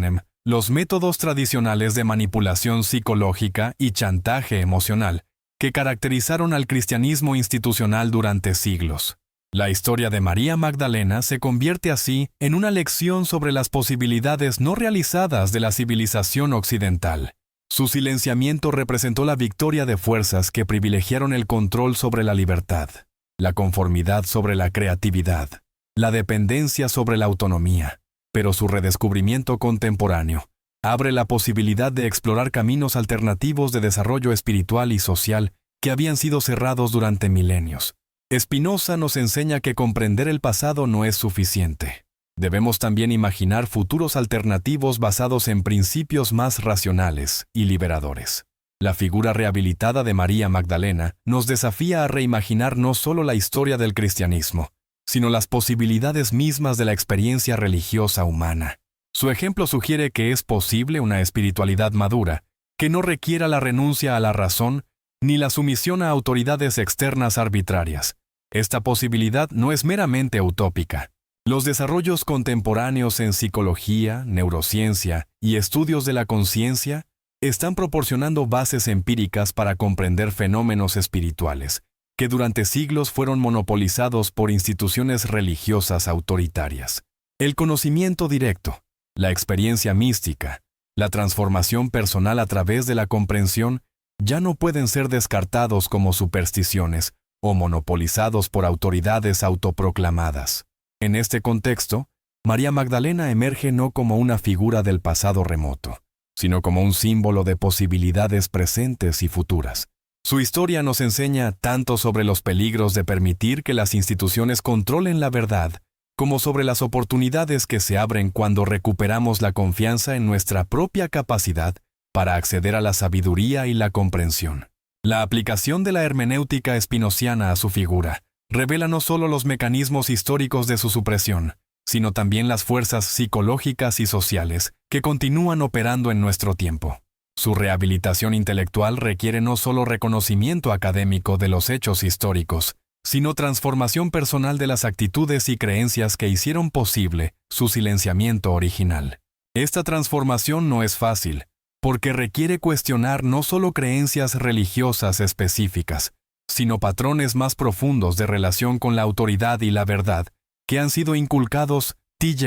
Los métodos tradicionales de manipulación psicológica y chantaje emocional que caracterizaron al cristianismo institucional durante siglos. La historia de María Magdalena se convierte así en una lección sobre las posibilidades no realizadas de la civilización occidental. Su silenciamiento representó la victoria de fuerzas que privilegiaron el control sobre la libertad, la conformidad sobre la creatividad, la dependencia sobre la autonomía. Pero su redescubrimiento contemporáneo abre la posibilidad de explorar caminos alternativos de desarrollo espiritual y social que habían sido cerrados durante milenios. Spinoza nos enseña que comprender el pasado no es suficiente. Debemos también imaginar futuros alternativos basados en principios más racionales y liberadores. La figura rehabilitada de María Magdalena nos desafía a reimaginar no solo la historia del cristianismo, sino las posibilidades mismas de la experiencia religiosa humana. Su ejemplo sugiere que es posible una espiritualidad madura, que no requiera la renuncia a la razón ni la sumisión a autoridades externas arbitrarias. Esta posibilidad no es meramente utópica. Los desarrollos contemporáneos en psicología, neurociencia y estudios de la conciencia están proporcionando bases empíricas para comprender fenómenos espirituales que durante siglos fueron monopolizados por instituciones religiosas autoritarias. El conocimiento directo, la experiencia mística, la transformación personal a través de la comprensión ya no pueden ser descartados como supersticiones o monopolizados por autoridades autoproclamadas. En este contexto, María Magdalena emerge no como una figura del pasado remoto, sino como un símbolo de posibilidades presentes y futuras. Su historia nos enseña tanto sobre los peligros de permitir que las instituciones controlen la verdad, como sobre las oportunidades que se abren cuando recuperamos la confianza en nuestra propia capacidad para acceder a la sabiduría y la comprensión. La aplicación de la hermenéutica espinociana a su figura revela no solo los mecanismos históricos de su supresión, sino también las fuerzas psicológicas y sociales que continúan operando en nuestro tiempo. Su rehabilitación intelectual requiere no solo reconocimiento académico de los hechos históricos, sino transformación personal de las actitudes y creencias que hicieron posible su silenciamiento original. Esta transformación no es fácil, porque requiere cuestionar no solo creencias religiosas específicas, sino patrones más profundos de relación con la autoridad y la verdad que han sido inculcados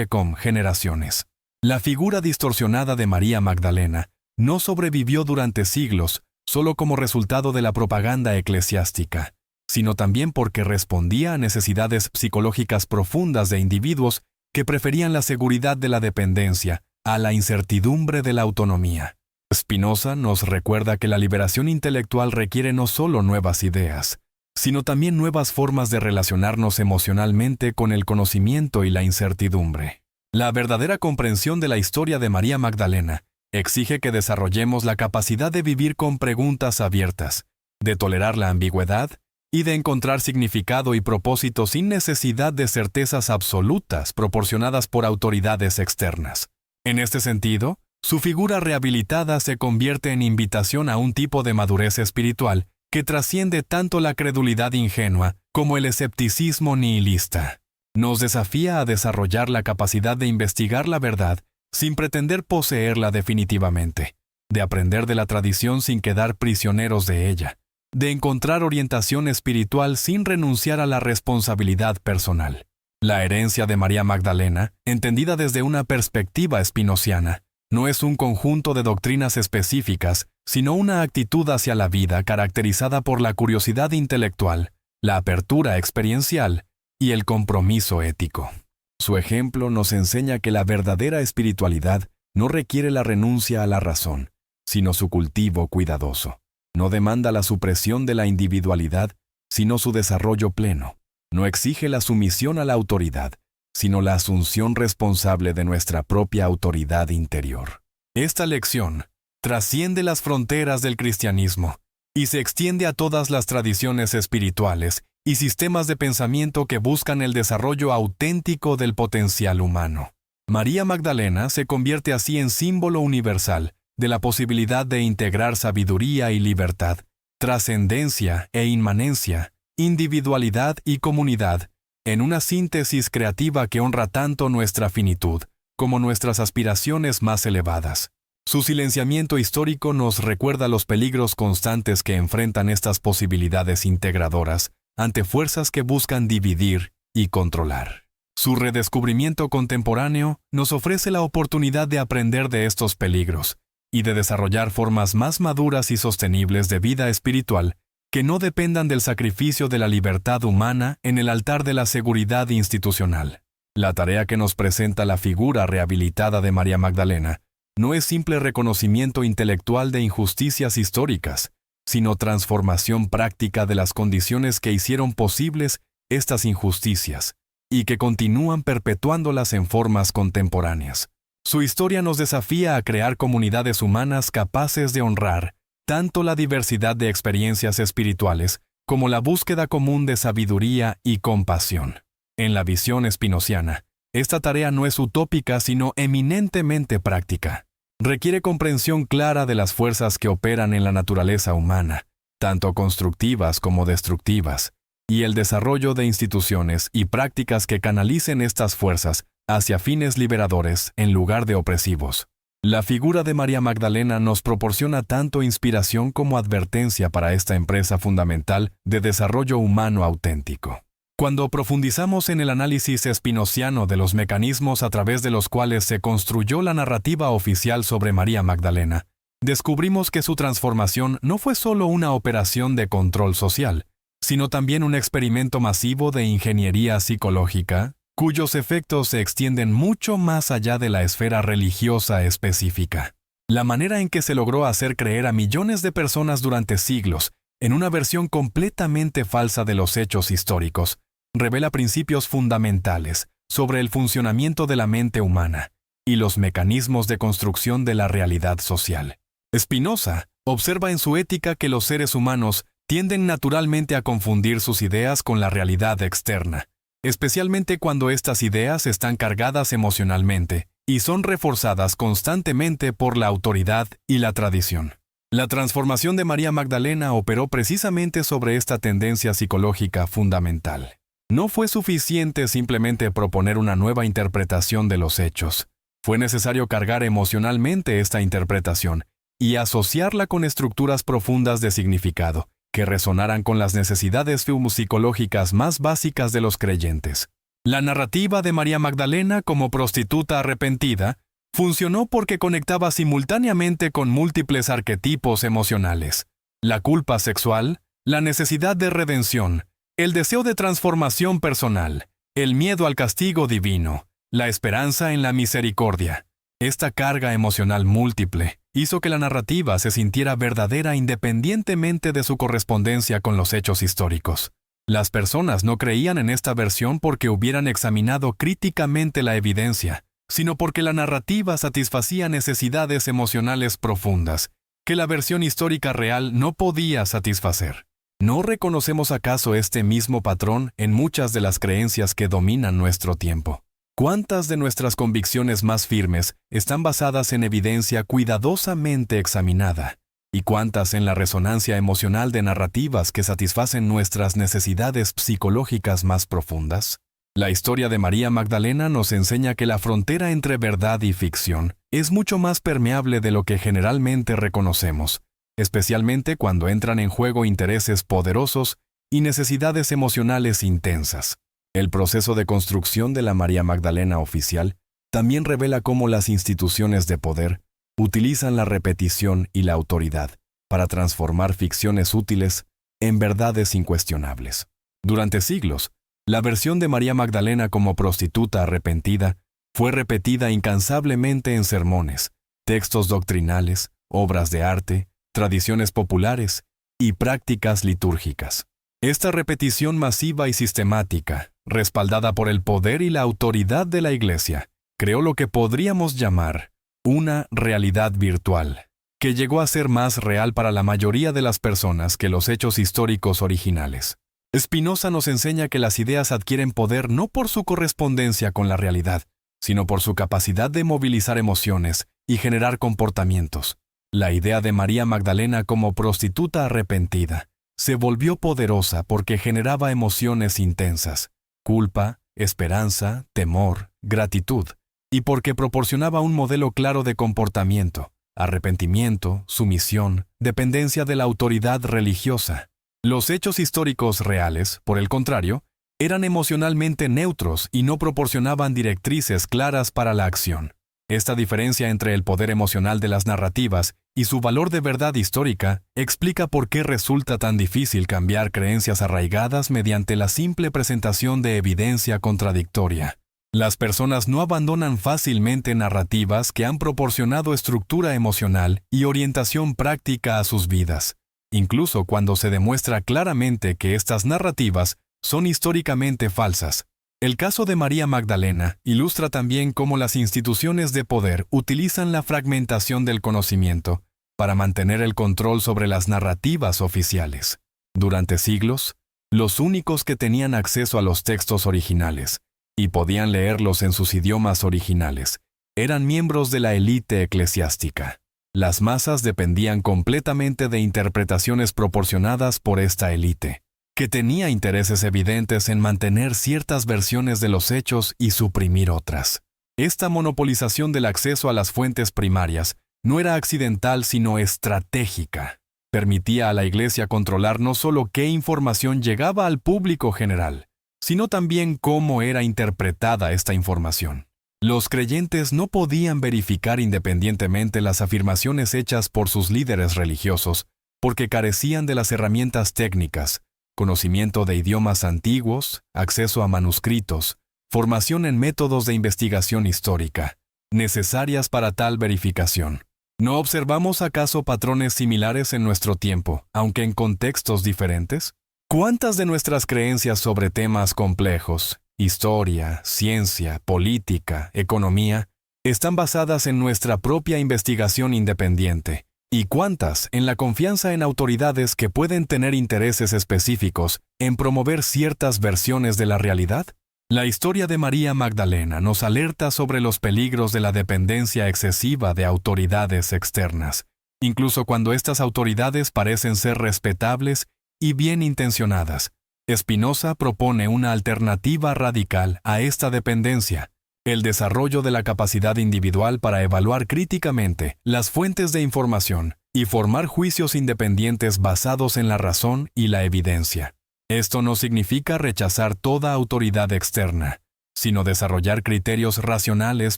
con generaciones. La figura distorsionada de María Magdalena no sobrevivió durante siglos solo como resultado de la propaganda eclesiástica, sino también porque respondía a necesidades psicológicas profundas de individuos que preferían la seguridad de la dependencia a la incertidumbre de la autonomía. Spinoza nos recuerda que la liberación intelectual requiere no solo nuevas ideas, sino también nuevas formas de relacionarnos emocionalmente con el conocimiento y la incertidumbre. La verdadera comprensión de la historia de María Magdalena exige que desarrollemos la capacidad de vivir con preguntas abiertas, de tolerar la ambigüedad y de encontrar significado y propósito sin necesidad de certezas absolutas proporcionadas por autoridades externas. En este sentido, su figura rehabilitada se convierte en invitación a un tipo de madurez espiritual que trasciende tanto la credulidad ingenua como el escepticismo nihilista. Nos desafía a desarrollar la capacidad de investigar la verdad sin pretender poseerla definitivamente, de aprender de la tradición sin quedar prisioneros de ella, de encontrar orientación espiritual sin renunciar a la responsabilidad personal. La herencia de María Magdalena, entendida desde una perspectiva espinociana, no es un conjunto de doctrinas específicas, sino una actitud hacia la vida caracterizada por la curiosidad intelectual, la apertura experiencial y el compromiso ético. Su ejemplo nos enseña que la verdadera espiritualidad no requiere la renuncia a la razón, sino su cultivo cuidadoso. No demanda la supresión de la individualidad, sino su desarrollo pleno. No exige la sumisión a la autoridad, sino la asunción responsable de nuestra propia autoridad interior. Esta lección trasciende las fronteras del cristianismo y se extiende a todas las tradiciones espirituales y sistemas de pensamiento que buscan el desarrollo auténtico del potencial humano. María Magdalena se convierte así en símbolo universal de la posibilidad de integrar sabiduría y libertad, trascendencia e inmanencia, individualidad y comunidad, en una síntesis creativa que honra tanto nuestra finitud como nuestras aspiraciones más elevadas. Su silenciamiento histórico nos recuerda los peligros constantes que enfrentan estas posibilidades integradoras ante fuerzas que buscan dividir y controlar. Su redescubrimiento contemporáneo nos ofrece la oportunidad de aprender de estos peligros y de desarrollar formas más maduras y sostenibles de vida espiritual que no dependan del sacrificio de la libertad humana en el altar de la seguridad institucional. La tarea que nos presenta la figura rehabilitada de María Magdalena no es simple reconocimiento intelectual de injusticias históricas, sino transformación práctica de las condiciones que hicieron posibles estas injusticias, y que continúan perpetuándolas en formas contemporáneas. Su historia nos desafía a crear comunidades humanas capaces de honrar tanto la diversidad de experiencias espirituales como la búsqueda común de sabiduría y compasión. En la visión espinociana, esta tarea no es utópica sino eminentemente práctica. Requiere comprensión clara de las fuerzas que operan en la naturaleza humana, tanto constructivas como destructivas, y el desarrollo de instituciones y prácticas que canalicen estas fuerzas hacia fines liberadores en lugar de opresivos. La figura de María Magdalena nos proporciona tanto inspiración como advertencia para esta empresa fundamental de desarrollo humano auténtico. Cuando profundizamos en el análisis espinociano de los mecanismos a través de los cuales se construyó la narrativa oficial sobre María Magdalena, descubrimos que su transformación no fue solo una operación de control social, sino también un experimento masivo de ingeniería psicológica, cuyos efectos se extienden mucho más allá de la esfera religiosa específica. La manera en que se logró hacer creer a millones de personas durante siglos en una versión completamente falsa de los hechos históricos revela principios fundamentales sobre el funcionamiento de la mente humana y los mecanismos de construcción de la realidad social. Spinoza observa en su ética que los seres humanos tienden naturalmente a confundir sus ideas con la realidad externa, especialmente cuando estas ideas están cargadas emocionalmente y son reforzadas constantemente por la autoridad y la tradición. La transformación de María Magdalena operó precisamente sobre esta tendencia psicológica fundamental. No fue suficiente simplemente proponer una nueva interpretación de los hechos. Fue necesario cargar emocionalmente esta interpretación y asociarla con estructuras profundas de significado, que resonaran con las necesidades psicológicas más básicas de los creyentes. La narrativa de María Magdalena como prostituta arrepentida funcionó porque conectaba simultáneamente con múltiples arquetipos emocionales: la culpa sexual, la necesidad de redención, el deseo de transformación personal, el miedo al castigo divino, la esperanza en la misericordia. Esta carga emocional múltiple hizo que la narrativa se sintiera verdadera independientemente de su correspondencia con los hechos históricos. Las personas no creían en esta versión porque hubieran examinado críticamente la evidencia, sino porque la narrativa satisfacía necesidades emocionales profundas que la versión histórica real no podía satisfacer. ¿No reconocemos acaso este mismo patrón en muchas de las creencias que dominan nuestro tiempo? ¿Cuántas de nuestras convicciones más firmes están basadas en evidencia cuidadosamente examinada? ¿Y cuántas en la resonancia emocional de narrativas que satisfacen nuestras necesidades psicológicas más profundas? La historia de María Magdalena nos enseña que la frontera entre verdad y ficción es mucho más permeable de lo que generalmente reconocemos, especialmente cuando entran en juego intereses poderosos y necesidades emocionales intensas. El proceso de construcción de la María Magdalena oficial también revela cómo las instituciones de poder utilizan la repetición y la autoridad para transformar ficciones útiles en verdades incuestionables. Durante siglos, la versión de María Magdalena como prostituta arrepentida fue repetida incansablemente en sermones, textos doctrinales, obras de arte, tradiciones populares y prácticas litúrgicas. Esta repetición masiva y sistemática, respaldada por el poder y la autoridad de la Iglesia, creó lo que podríamos llamar una realidad virtual, que llegó a ser más real para la mayoría de las personas que los hechos históricos originales. Spinoza nos enseña que las ideas adquieren poder no por su correspondencia con la realidad, sino por su capacidad de movilizar emociones y generar comportamientos. La idea de María Magdalena como prostituta arrepentida se volvió poderosa porque generaba emociones intensas: culpa, esperanza, temor, gratitud, y porque proporcionaba un modelo claro de comportamiento: arrepentimiento, sumisión, dependencia de la autoridad religiosa. Los hechos históricos reales, por el contrario, eran emocionalmente neutros y no proporcionaban directrices claras para la acción. Esta diferencia entre el poder emocional de las narrativas y su valor de verdad histórica explica por qué resulta tan difícil cambiar creencias arraigadas mediante la simple presentación de evidencia contradictoria. Las personas no abandonan fácilmente narrativas que han proporcionado estructura emocional y orientación práctica a sus vidas, incluso cuando se demuestra claramente que estas narrativas son históricamente falsas. El caso de María Magdalena ilustra también cómo las instituciones de poder utilizan la fragmentación del conocimiento para mantener el control sobre las narrativas oficiales. Durante siglos, los únicos que tenían acceso a los textos originales y podían leerlos en sus idiomas originales eran miembros de la élite eclesiástica. Las masas dependían completamente de interpretaciones proporcionadas por esta élite, que tenía intereses evidentes en mantener ciertas versiones de los hechos y suprimir otras. Esta monopolización del acceso a las fuentes primarias no era accidental sino estratégica. Permitía a la Iglesia controlar no solo qué información llegaba al público general, sino también cómo era interpretada esta información. Los creyentes no podían verificar independientemente las afirmaciones hechas por sus líderes religiosos, porque carecían de las herramientas técnicas, conocimiento de idiomas antiguos, acceso a manuscritos, formación en métodos de investigación histórica, necesarias para tal verificación. ¿No observamos acaso patrones similares en nuestro tiempo, aunque en contextos diferentes? ¿Cuántas de nuestras creencias sobre temas complejos, historia, ciencia, política, economía, están basadas en nuestra propia investigación independiente? ¿Y cuántas en la confianza en autoridades que pueden tener intereses específicos en promover ciertas versiones de la realidad? La historia de María Magdalena nos alerta sobre los peligros de la dependencia excesiva de autoridades externas, incluso cuando estas autoridades parecen ser respetables y bien intencionadas. Spinoza propone una alternativa radical a esta dependencia: el desarrollo de la capacidad individual para evaluar críticamente las fuentes de información y formar juicios independientes basados en la razón y la evidencia. Esto no significa rechazar toda autoridad externa, sino desarrollar criterios racionales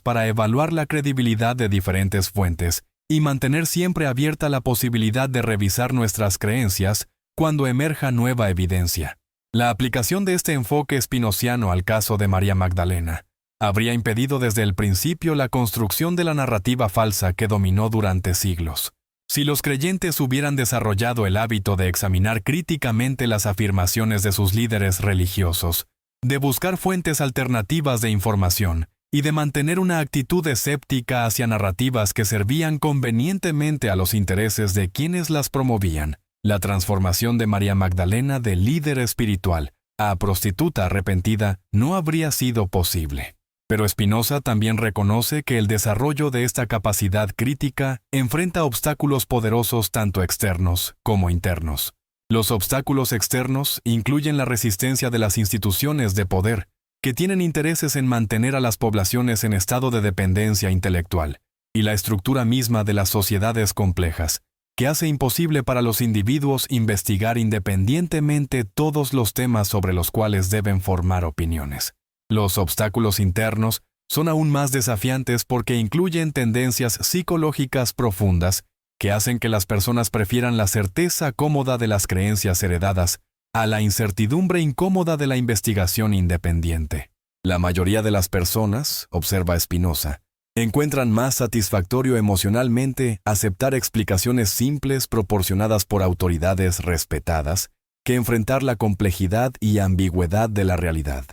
para evaluar la credibilidad de diferentes fuentes y mantener siempre abierta la posibilidad de revisar nuestras creencias cuando emerja nueva evidencia. La aplicación de este enfoque spinoziano al caso de María Magdalena habría impedido desde el principio la construcción de la narrativa falsa que dominó durante siglos. Si los creyentes hubieran desarrollado el hábito de examinar críticamente las afirmaciones de sus líderes religiosos, de buscar fuentes alternativas de información y de mantener una actitud escéptica hacia narrativas que servían convenientemente a los intereses de quienes las promovían, la transformación de María Magdalena de líder espiritual a prostituta arrepentida no habría sido posible. Pero Spinoza también reconoce que el desarrollo de esta capacidad crítica enfrenta obstáculos poderosos tanto externos como internos. Los obstáculos externos incluyen la resistencia de las instituciones de poder, que tienen intereses en mantener a las poblaciones en estado de dependencia intelectual, y la estructura misma de las sociedades complejas, que hace imposible para los individuos investigar independientemente todos los temas sobre los cuales deben formar opiniones. Los obstáculos internos son aún más desafiantes porque incluyen tendencias psicológicas profundas que hacen que las personas prefieran la certeza cómoda de las creencias heredadas a la incertidumbre incómoda de la investigación independiente. La mayoría de las personas, observa Spinoza, encuentran más satisfactorio emocionalmente aceptar explicaciones simples proporcionadas por autoridades respetadas que enfrentar la complejidad y ambigüedad de la realidad.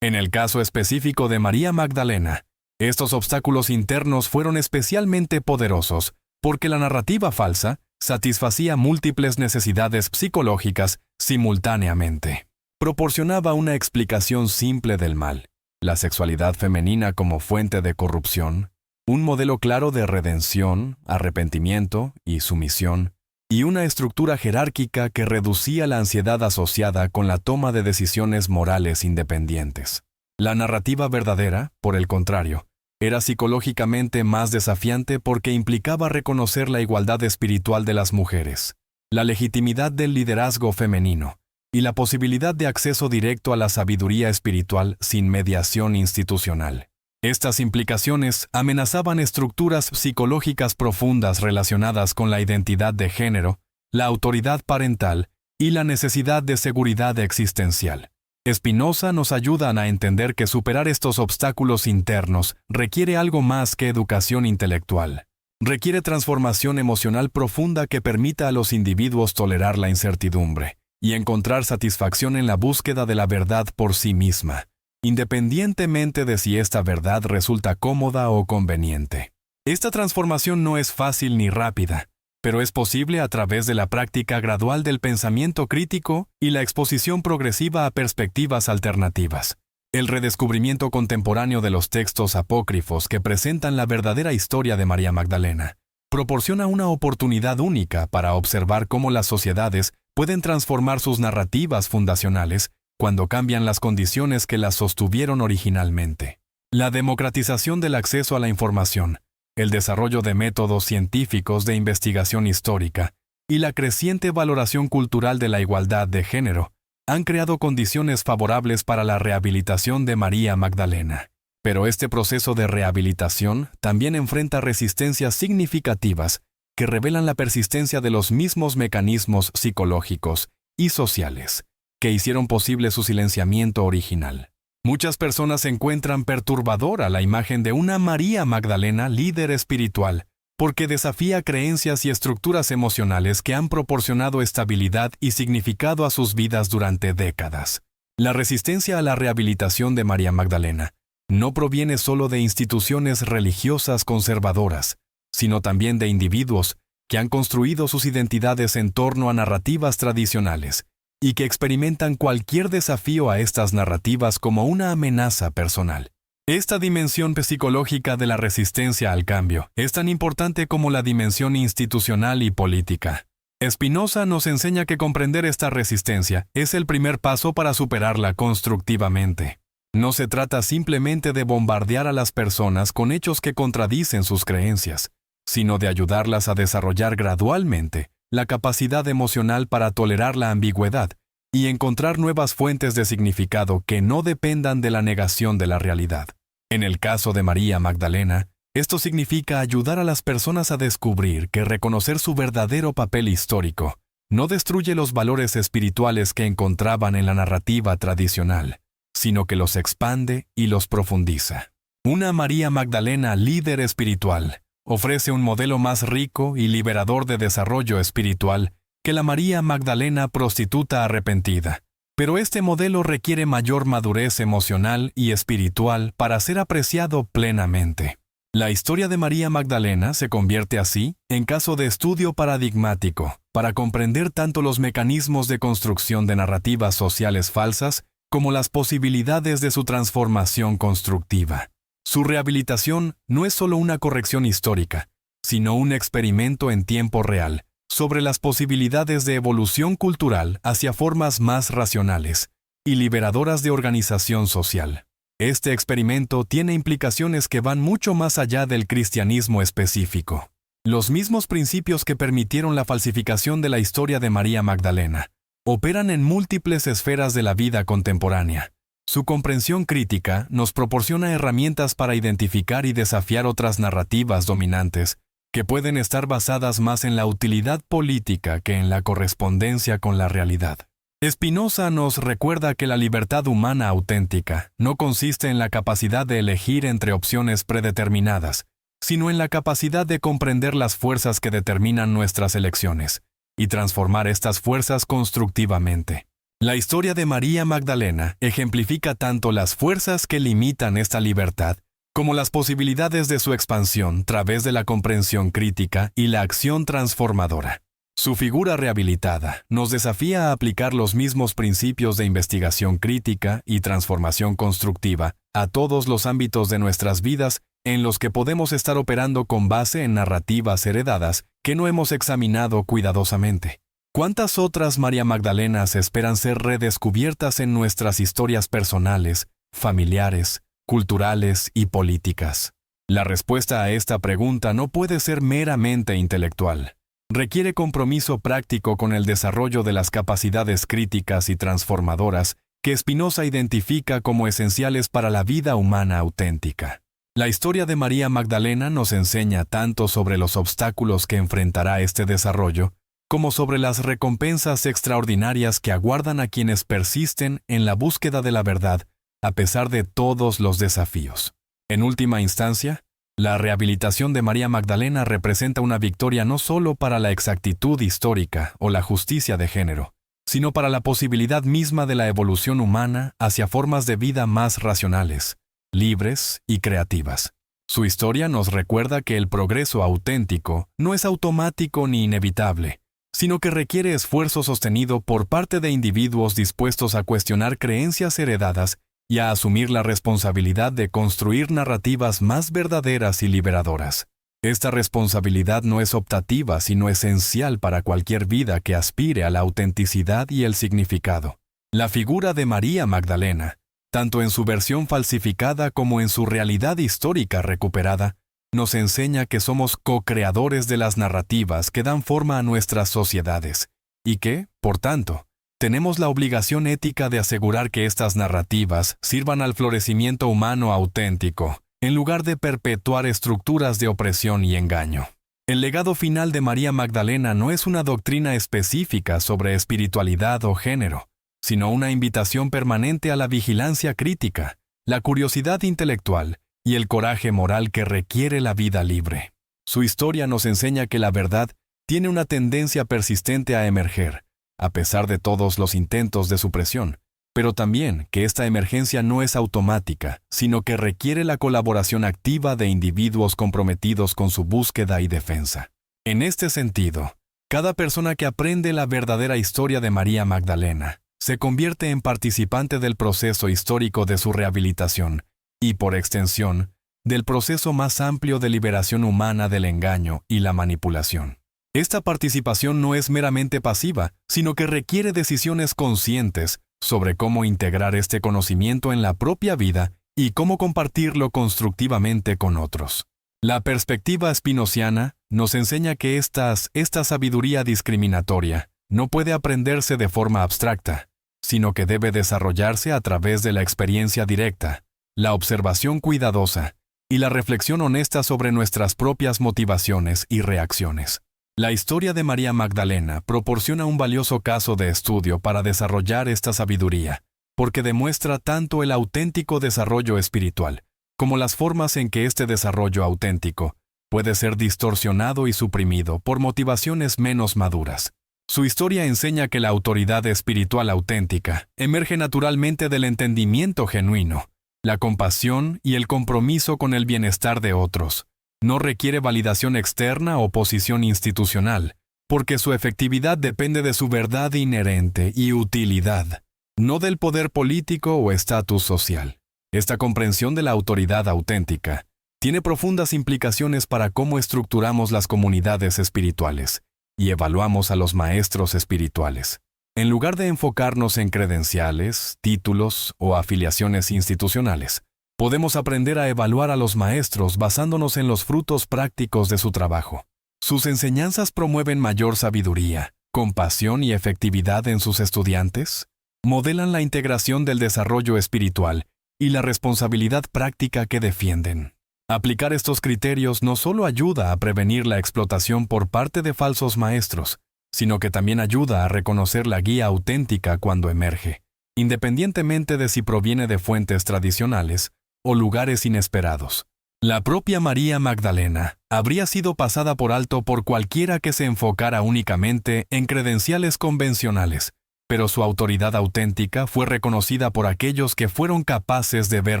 En el caso específico de María Magdalena, estos obstáculos internos fueron especialmente poderosos porque la narrativa falsa satisfacía múltiples necesidades psicológicas simultáneamente. Proporcionaba una explicación simple del mal, la sexualidad femenina como fuente de corrupción, un modelo claro de redención, arrepentimiento y sumisión, y una estructura jerárquica que reducía la ansiedad asociada con la toma de decisiones morales independientes. La narrativa verdadera, por el contrario, era psicológicamente más desafiante porque implicaba reconocer la igualdad espiritual de las mujeres, la legitimidad del liderazgo femenino y la posibilidad de acceso directo a la sabiduría espiritual sin mediación institucional. Estas implicaciones amenazaban estructuras psicológicas profundas relacionadas con la identidad de género, la autoridad parental y la necesidad de seguridad existencial. Spinoza nos ayuda a entender que superar estos obstáculos internos requiere algo más que educación intelectual. Requiere transformación emocional profunda que permita a los individuos tolerar la incertidumbre y encontrar satisfacción en la búsqueda de la verdad por sí misma. independientemente de si esta verdad resulta cómoda o conveniente. Esta transformación no es fácil ni rápida, pero es posible a través de la práctica gradual del pensamiento crítico y la exposición progresiva a perspectivas alternativas. El redescubrimiento contemporáneo de los textos apócrifos que presentan la verdadera historia de María Magdalena proporciona una oportunidad única para observar cómo las sociedades pueden transformar sus narrativas fundacionales cuando cambian las condiciones que las sostuvieron originalmente. La democratización del acceso a la información, el desarrollo de métodos científicos de investigación histórica y la creciente valoración cultural de la igualdad de género han creado condiciones favorables para la rehabilitación de María Magdalena. Pero este proceso de rehabilitación también enfrenta resistencias significativas que revelan la persistencia de los mismos mecanismos psicológicos y sociales que hicieron posible su silenciamiento original. Muchas personas encuentran perturbadora la imagen de una María Magdalena líder espiritual, porque desafía creencias y estructuras emocionales que han proporcionado estabilidad y significado a sus vidas durante décadas. La resistencia a la rehabilitación de María Magdalena no proviene solo de instituciones religiosas conservadoras, sino también de individuos que han construido sus identidades en torno a narrativas tradicionales y que experimentan cualquier desafío a estas narrativas como una amenaza personal. Esta dimensión psicológica de la resistencia al cambio es tan importante como la dimensión institucional y política. Spinoza nos enseña que comprender esta resistencia es el primer paso para superarla constructivamente. No se trata simplemente de bombardear a las personas con hechos que contradicen sus creencias, sino de ayudarlas a desarrollar gradualmente la capacidad emocional para tolerar la ambigüedad y encontrar nuevas fuentes de significado que no dependan de la negación de la realidad. En el caso de María Magdalena, esto significa ayudar a las personas a descubrir que reconocer su verdadero papel histórico no destruye los valores espirituales que encontraban en la narrativa tradicional, sino que los expande y los profundiza. Una María Magdalena líder espiritual ofrece un modelo más rico y liberador de desarrollo espiritual que la María Magdalena prostituta arrepentida. Pero este modelo requiere mayor madurez emocional y espiritual para ser apreciado plenamente. La historia de María Magdalena se convierte así en caso de estudio paradigmático para comprender tanto los mecanismos de construcción de narrativas sociales falsas como las posibilidades de su transformación constructiva. Su rehabilitación no es solo una corrección histórica, sino un experimento en tiempo real sobre las posibilidades de evolución cultural hacia formas más racionales y liberadoras de organización social. Este experimento tiene implicaciones que van mucho más allá del cristianismo específico. Los mismos principios que permitieron la falsificación de la historia de María Magdalena operan en múltiples esferas de la vida contemporánea. Su comprensión crítica nos proporciona herramientas para identificar y desafiar otras narrativas dominantes que pueden estar basadas más en la utilidad política que en la correspondencia con la realidad. Spinoza nos recuerda que la libertad humana auténtica no consiste en la capacidad de elegir entre opciones predeterminadas, sino en la capacidad de comprender las fuerzas que determinan nuestras elecciones y transformar estas fuerzas constructivamente. La historia de María Magdalena ejemplifica tanto las fuerzas que limitan esta libertad como las posibilidades de su expansión a través de la comprensión crítica y la acción transformadora. Su figura rehabilitada nos desafía a aplicar los mismos principios de investigación crítica y transformación constructiva a todos los ámbitos de nuestras vidas en los que podemos estar operando con base en narrativas heredadas que no hemos examinado cuidadosamente. ¿Cuántas otras María Magdalenas esperan ser redescubiertas en nuestras historias personales, familiares, culturales y políticas? La respuesta a esta pregunta no puede ser meramente intelectual. Requiere compromiso práctico con el desarrollo de las capacidades críticas y transformadoras que Spinoza identifica como esenciales para la vida humana auténtica. La historia de María Magdalena nos enseña tanto sobre los obstáculos que enfrentará este desarrollo, como sobre las recompensas extraordinarias que aguardan a quienes persisten en la búsqueda de la verdad, a pesar de todos los desafíos. En última instancia, la rehabilitación de María Magdalena representa una victoria no solo para la exactitud histórica o la justicia de género, sino para la posibilidad misma de la evolución humana hacia formas de vida más racionales, libres y creativas. Su historia nos recuerda que el progreso auténtico no es automático ni inevitable, sino que requiere esfuerzo sostenido por parte de individuos dispuestos a cuestionar creencias heredadas y a asumir la responsabilidad de construir narrativas más verdaderas y liberadoras. Esta responsabilidad no es optativa, sino esencial para cualquier vida que aspire a la autenticidad y el significado. La figura de María Magdalena, tanto en su versión falsificada como en su realidad histórica recuperada, nos enseña que somos co-creadores de las narrativas que dan forma a nuestras sociedades, y que, por tanto, tenemos la obligación ética de asegurar que estas narrativas sirvan al florecimiento humano auténtico, en lugar de perpetuar estructuras de opresión y engaño. El legado final de María Magdalena no es una doctrina específica sobre espiritualidad o género, sino una invitación permanente a la vigilancia crítica, la curiosidad intelectual y el coraje moral que requiere la vida libre. Su historia nos enseña que la verdad tiene una tendencia persistente a emerger, a pesar de todos los intentos de supresión, pero también que esta emergencia no es automática, sino que requiere la colaboración activa de individuos comprometidos con su búsqueda y defensa. En este sentido, cada persona que aprende la verdadera historia de María Magdalena se convierte en participante del proceso histórico de su rehabilitación y, por extensión, del proceso más amplio de liberación humana del engaño y la manipulación. Esta participación no es meramente pasiva, sino que requiere decisiones conscientes sobre cómo integrar este conocimiento en la propia vida y cómo compartirlo constructivamente con otros. La perspectiva spinoziana nos enseña que esta sabiduría discriminatoria no puede aprenderse de forma abstracta, sino que debe desarrollarse a través de la experiencia directa, la observación cuidadosa y la reflexión honesta sobre nuestras propias motivaciones y reacciones. La historia de María Magdalena proporciona un valioso caso de estudio para desarrollar esta sabiduría, porque demuestra tanto el auténtico desarrollo espiritual, como las formas en que este desarrollo auténtico puede ser distorsionado y suprimido por motivaciones menos maduras. Su historia enseña que la autoridad espiritual auténtica emerge naturalmente del entendimiento genuino, la compasión y el compromiso con el bienestar de otros. No requiere validación externa o posición institucional, porque su efectividad depende de su verdad inherente y utilidad, no del poder político o estatus social. Esta comprensión de la autoridad auténtica tiene profundas implicaciones para cómo estructuramos las comunidades espirituales y evaluamos a los maestros espirituales. En lugar de enfocarnos en credenciales, títulos o afiliaciones institucionales, podemos aprender a evaluar a los maestros basándonos en los frutos prácticos de su trabajo. Sus enseñanzas promueven mayor sabiduría, compasión y efectividad en sus estudiantes, modelan la integración del desarrollo espiritual y la responsabilidad práctica que defienden. Aplicar estos criterios no solo ayuda a prevenir la explotación por parte de falsos maestros, sino que también ayuda a reconocer la guía auténtica cuando emerge, independientemente de si proviene de fuentes tradicionales o lugares inesperados. La propia María Magdalena habría sido pasada por alto por cualquiera que se enfocara únicamente en credenciales convencionales, pero su autoridad auténtica fue reconocida por aquellos que fueron capaces de ver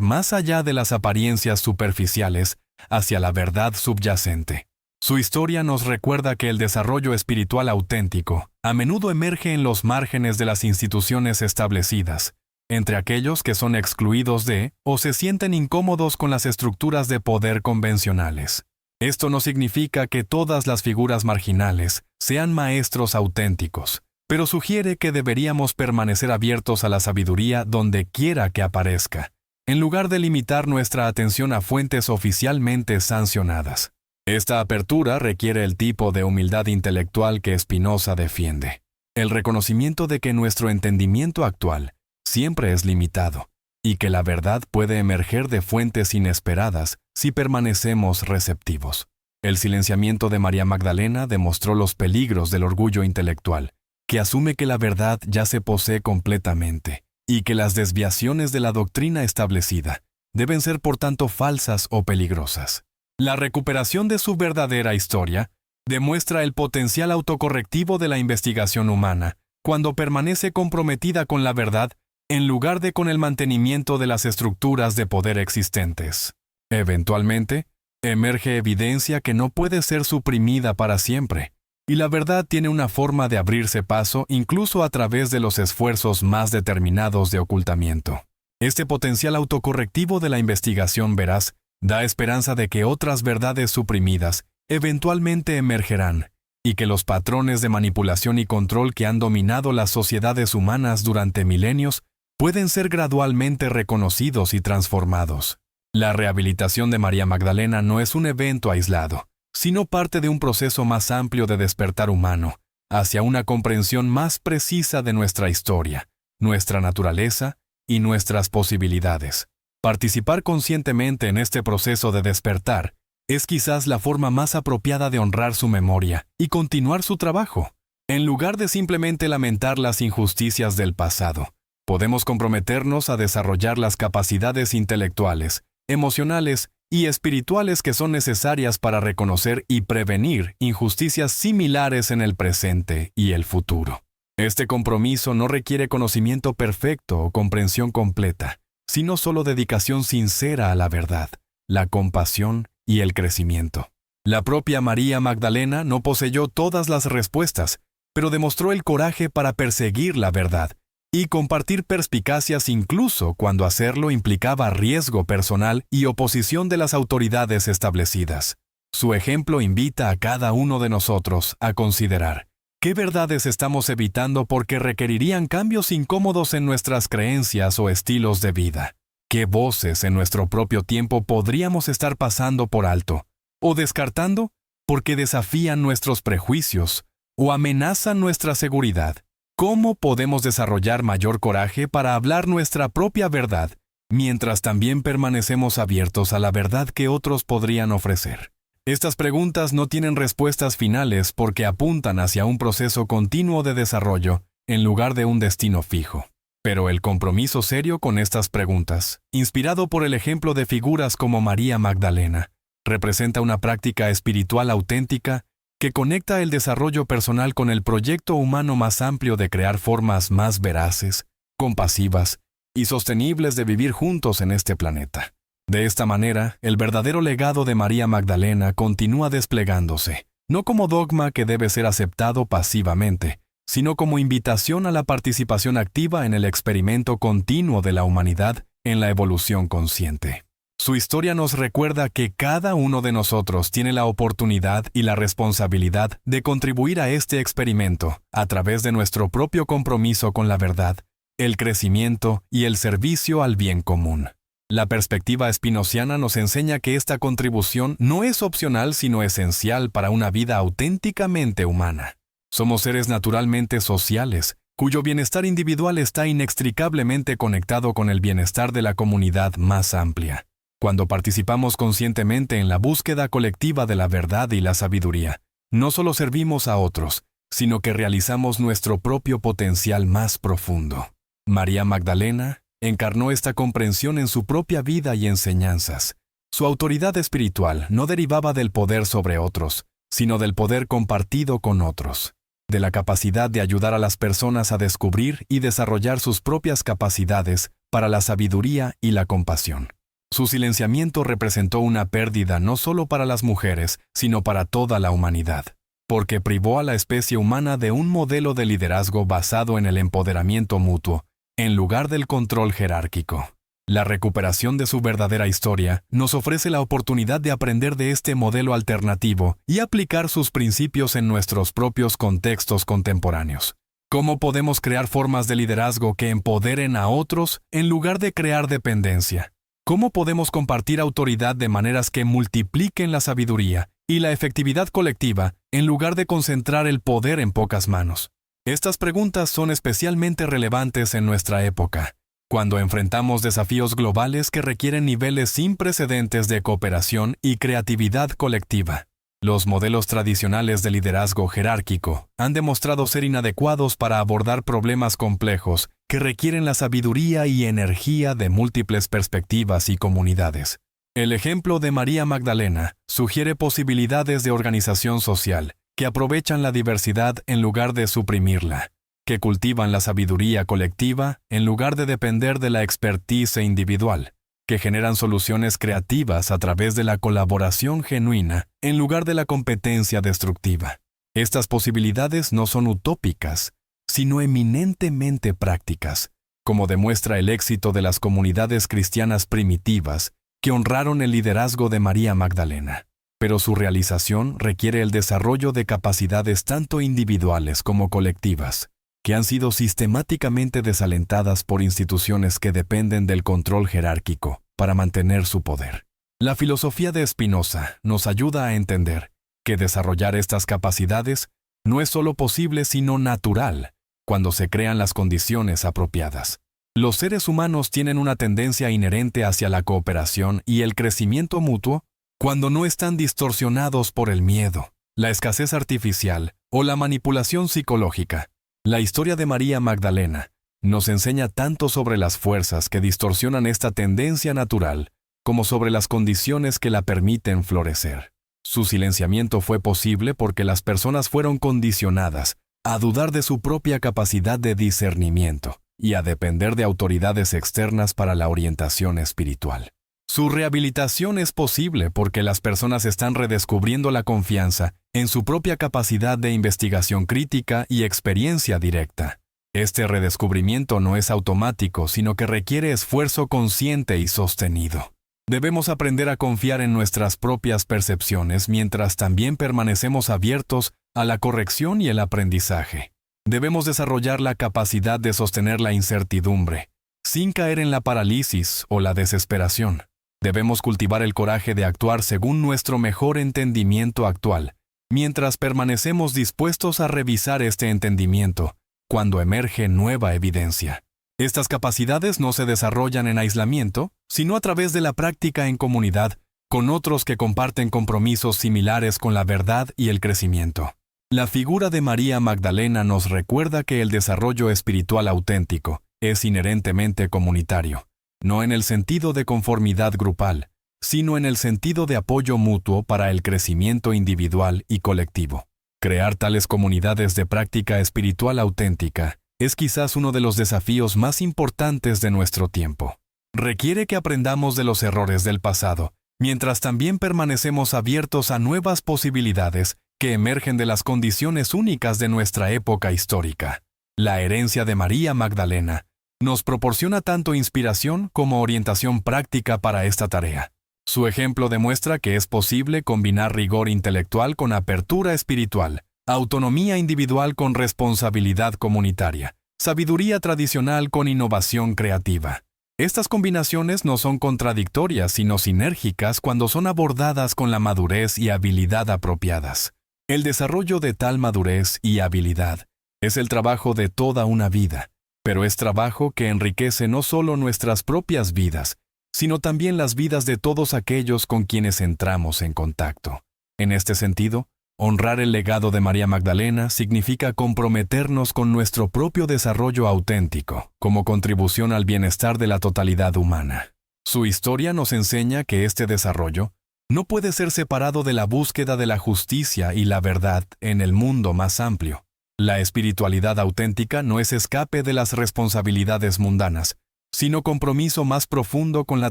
más allá de las apariencias superficiales hacia la verdad subyacente. Su historia nos recuerda que el desarrollo espiritual auténtico a menudo emerge en los márgenes de las instituciones establecidas, entre aquellos que son excluidos de o se sienten incómodos con las estructuras de poder convencionales. Esto no significa que todas las figuras marginales sean maestros auténticos, pero sugiere que deberíamos permanecer abiertos a la sabiduría donde quiera que aparezca, en lugar de limitar nuestra atención a fuentes oficialmente sancionadas. Esta apertura requiere el tipo de humildad intelectual que Spinoza defiende, el reconocimiento de que nuestro entendimiento actual siempre es limitado, y que la verdad puede emerger de fuentes inesperadas si permanecemos receptivos. El silenciamiento de María Magdalena demostró los peligros del orgullo intelectual, que asume que la verdad ya se posee completamente, y que las desviaciones de la doctrina establecida deben ser por tanto falsas o peligrosas. La recuperación de su verdadera historia demuestra el potencial autocorrectivo de la investigación humana, cuando permanece comprometida con la verdad en lugar de con el mantenimiento de las estructuras de poder existentes. Eventualmente, emerge evidencia que no puede ser suprimida para siempre, y la verdad tiene una forma de abrirse paso incluso a través de los esfuerzos más determinados de ocultamiento. Este potencial autocorrectivo de la investigación veraz da esperanza de que otras verdades suprimidas eventualmente emergerán, y que los patrones de manipulación y control que han dominado las sociedades humanas durante milenios pueden ser gradualmente reconocidos y transformados. La rehabilitación de María Magdalena no es un evento aislado, sino parte de un proceso más amplio de despertar humano, hacia una comprensión más precisa de nuestra historia, nuestra naturaleza y nuestras posibilidades. Participar conscientemente en este proceso de despertar es quizás la forma más apropiada de honrar su memoria y continuar su trabajo. En lugar de simplemente lamentar las injusticias del pasado, podemos comprometernos a desarrollar las capacidades intelectuales, emocionales y espirituales que son necesarias para reconocer y prevenir injusticias similares en el presente y el futuro. Este compromiso no requiere conocimiento perfecto o comprensión completa, sino solo dedicación sincera a la verdad, la compasión y el crecimiento. La propia María Magdalena no poseyó todas las respuestas, pero demostró el coraje para perseguir la verdad y compartir perspicacias incluso cuando hacerlo implicaba riesgo personal y oposición de las autoridades establecidas. Su ejemplo invita a cada uno de nosotros a considerar qué verdades estamos evitando porque requerirían cambios incómodos en nuestras creencias o estilos de vida. ¿Qué voces en nuestro propio tiempo podríamos estar pasando por alto o descartando porque desafían nuestros prejuicios o amenazan nuestra seguridad? ¿Cómo podemos desarrollar mayor coraje para hablar nuestra propia verdad, mientras también permanecemos abiertos a la verdad que otros podrían ofrecer? Estas preguntas no tienen respuestas finales porque apuntan hacia un proceso continuo de desarrollo en lugar de un destino fijo. Pero el compromiso serio con estas preguntas, inspirado por el ejemplo de figuras como María Magdalena, representa una práctica espiritual auténtica que conecta el desarrollo personal con el proyecto humano más amplio de crear formas más veraces, compasivas y sostenibles de vivir juntos en este planeta. De esta manera, el verdadero legado de María Magdalena continúa desplegándose, no como dogma que debe ser aceptado pasivamente, sino como invitación a la participación activa en el experimento continuo de la humanidad en la evolución consciente. Su historia nos recuerda que cada uno de nosotros tiene la oportunidad y la responsabilidad de contribuir a este experimento a través de nuestro propio compromiso con la verdad, el crecimiento y el servicio al bien común. La perspectiva espinociana nos enseña que esta contribución no es opcional sino esencial para una vida auténticamente humana. Somos seres naturalmente sociales, cuyo bienestar individual está inextricablemente conectado con el bienestar de la comunidad más amplia. Cuando participamos conscientemente en la búsqueda colectiva de la verdad y la sabiduría, no solo servimos a otros, sino que realizamos nuestro propio potencial más profundo. María Magdalena encarnó esta comprensión en su propia vida y enseñanzas. Su autoridad espiritual no derivaba del poder sobre otros, sino del poder compartido con otros, de la capacidad de ayudar a las personas a descubrir y desarrollar sus propias capacidades para la sabiduría y la compasión. Su silenciamiento representó una pérdida no solo para las mujeres, sino para toda la humanidad, porque privó a la especie humana de un modelo de liderazgo basado en el empoderamiento mutuo, en lugar del control jerárquico. La recuperación de su verdadera historia nos ofrece la oportunidad de aprender de este modelo alternativo y aplicar sus principios en nuestros propios contextos contemporáneos. ¿Cómo podemos crear formas de liderazgo que empoderen a otros en lugar de crear dependencia? ¿Cómo podemos compartir autoridad de maneras que multipliquen la sabiduría y la efectividad colectiva en lugar de concentrar el poder en pocas manos? Estas preguntas son especialmente relevantes en nuestra época, cuando enfrentamos desafíos globales que requieren niveles sin precedentes de cooperación y creatividad colectiva. Los modelos tradicionales de liderazgo jerárquico han demostrado ser inadecuados para abordar problemas complejos que requieren la sabiduría y energía de múltiples perspectivas y comunidades. El ejemplo de María Magdalena sugiere posibilidades de organización social que aprovechan la diversidad en lugar de suprimirla, que cultivan la sabiduría colectiva en lugar de depender de la expertise individual, que generan soluciones creativas a través de la colaboración genuina en lugar de la competencia destructiva. Estas posibilidades no son utópicas, sino eminentemente prácticas, como demuestra el éxito de las comunidades cristianas primitivas que honraron el liderazgo de María Magdalena. Pero su realización requiere el desarrollo de capacidades tanto individuales como colectivas, que han sido sistemáticamente desalentadas por instituciones que dependen del control jerárquico para mantener su poder. La filosofía de Spinoza nos ayuda a entender que desarrollar estas capacidades no es solo posible sino natural, cuando se crean las condiciones apropiadas. Los seres humanos tienen una tendencia inherente hacia la cooperación y el crecimiento mutuo cuando no están distorsionados por el miedo, la escasez artificial o la manipulación psicológica. La historia de María Magdalena nos enseña tanto sobre las fuerzas que distorsionan esta tendencia natural como sobre las condiciones que la permiten florecer. Su silenciamiento fue posible porque las personas fueron condicionadas a dudar de su propia capacidad de discernimiento y a depender de autoridades externas para la orientación espiritual. Su rehabilitación es posible porque las personas están redescubriendo la confianza en su propia capacidad de investigación crítica y experiencia directa. Este redescubrimiento no es automático, sino que requiere esfuerzo consciente y sostenido. Debemos aprender a confiar en nuestras propias percepciones mientras también permanecemos abiertos a la corrección y el aprendizaje. Debemos desarrollar la capacidad de sostener la incertidumbre, sin caer en la parálisis o la desesperación. Debemos cultivar el coraje de actuar según nuestro mejor entendimiento actual, mientras permanecemos dispuestos a revisar este entendimiento cuando emerge nueva evidencia. Estas capacidades no se desarrollan en aislamiento, sino a través de la práctica en comunidad con otros que comparten compromisos similares con la verdad y el crecimiento. La figura de María Magdalena nos recuerda que el desarrollo espiritual auténtico es inherentemente comunitario, no en el sentido de conformidad grupal, sino en el sentido de apoyo mutuo para el crecimiento individual y colectivo. Crear tales comunidades de práctica espiritual auténtica es quizás uno de los desafíos más importantes de nuestro tiempo. Requiere que aprendamos de los errores del pasado, mientras también permanecemos abiertos a nuevas posibilidades que emergen de las condiciones únicas de nuestra época histórica. La herencia de María Magdalena nos proporciona tanto inspiración como orientación práctica para esta tarea. Su ejemplo demuestra que es posible combinar rigor intelectual con apertura espiritual, autonomía individual con responsabilidad comunitaria, sabiduría tradicional con innovación creativa. Estas combinaciones no son contradictorias, sino sinérgicas cuando son abordadas con la madurez y habilidad apropiadas. El desarrollo de tal madurez y habilidad es el trabajo de toda una vida, pero es trabajo que enriquece no solo nuestras propias vidas, sino también las vidas de todos aquellos con quienes entramos en contacto. En este sentido, honrar el legado de María Magdalena significa comprometernos con nuestro propio desarrollo auténtico, como contribución al bienestar de la totalidad humana. Su historia nos enseña que este desarrollo no puede ser separado de la búsqueda de la justicia y la verdad en el mundo más amplio. La espiritualidad auténtica no es escape de las responsabilidades mundanas, sino compromiso más profundo con la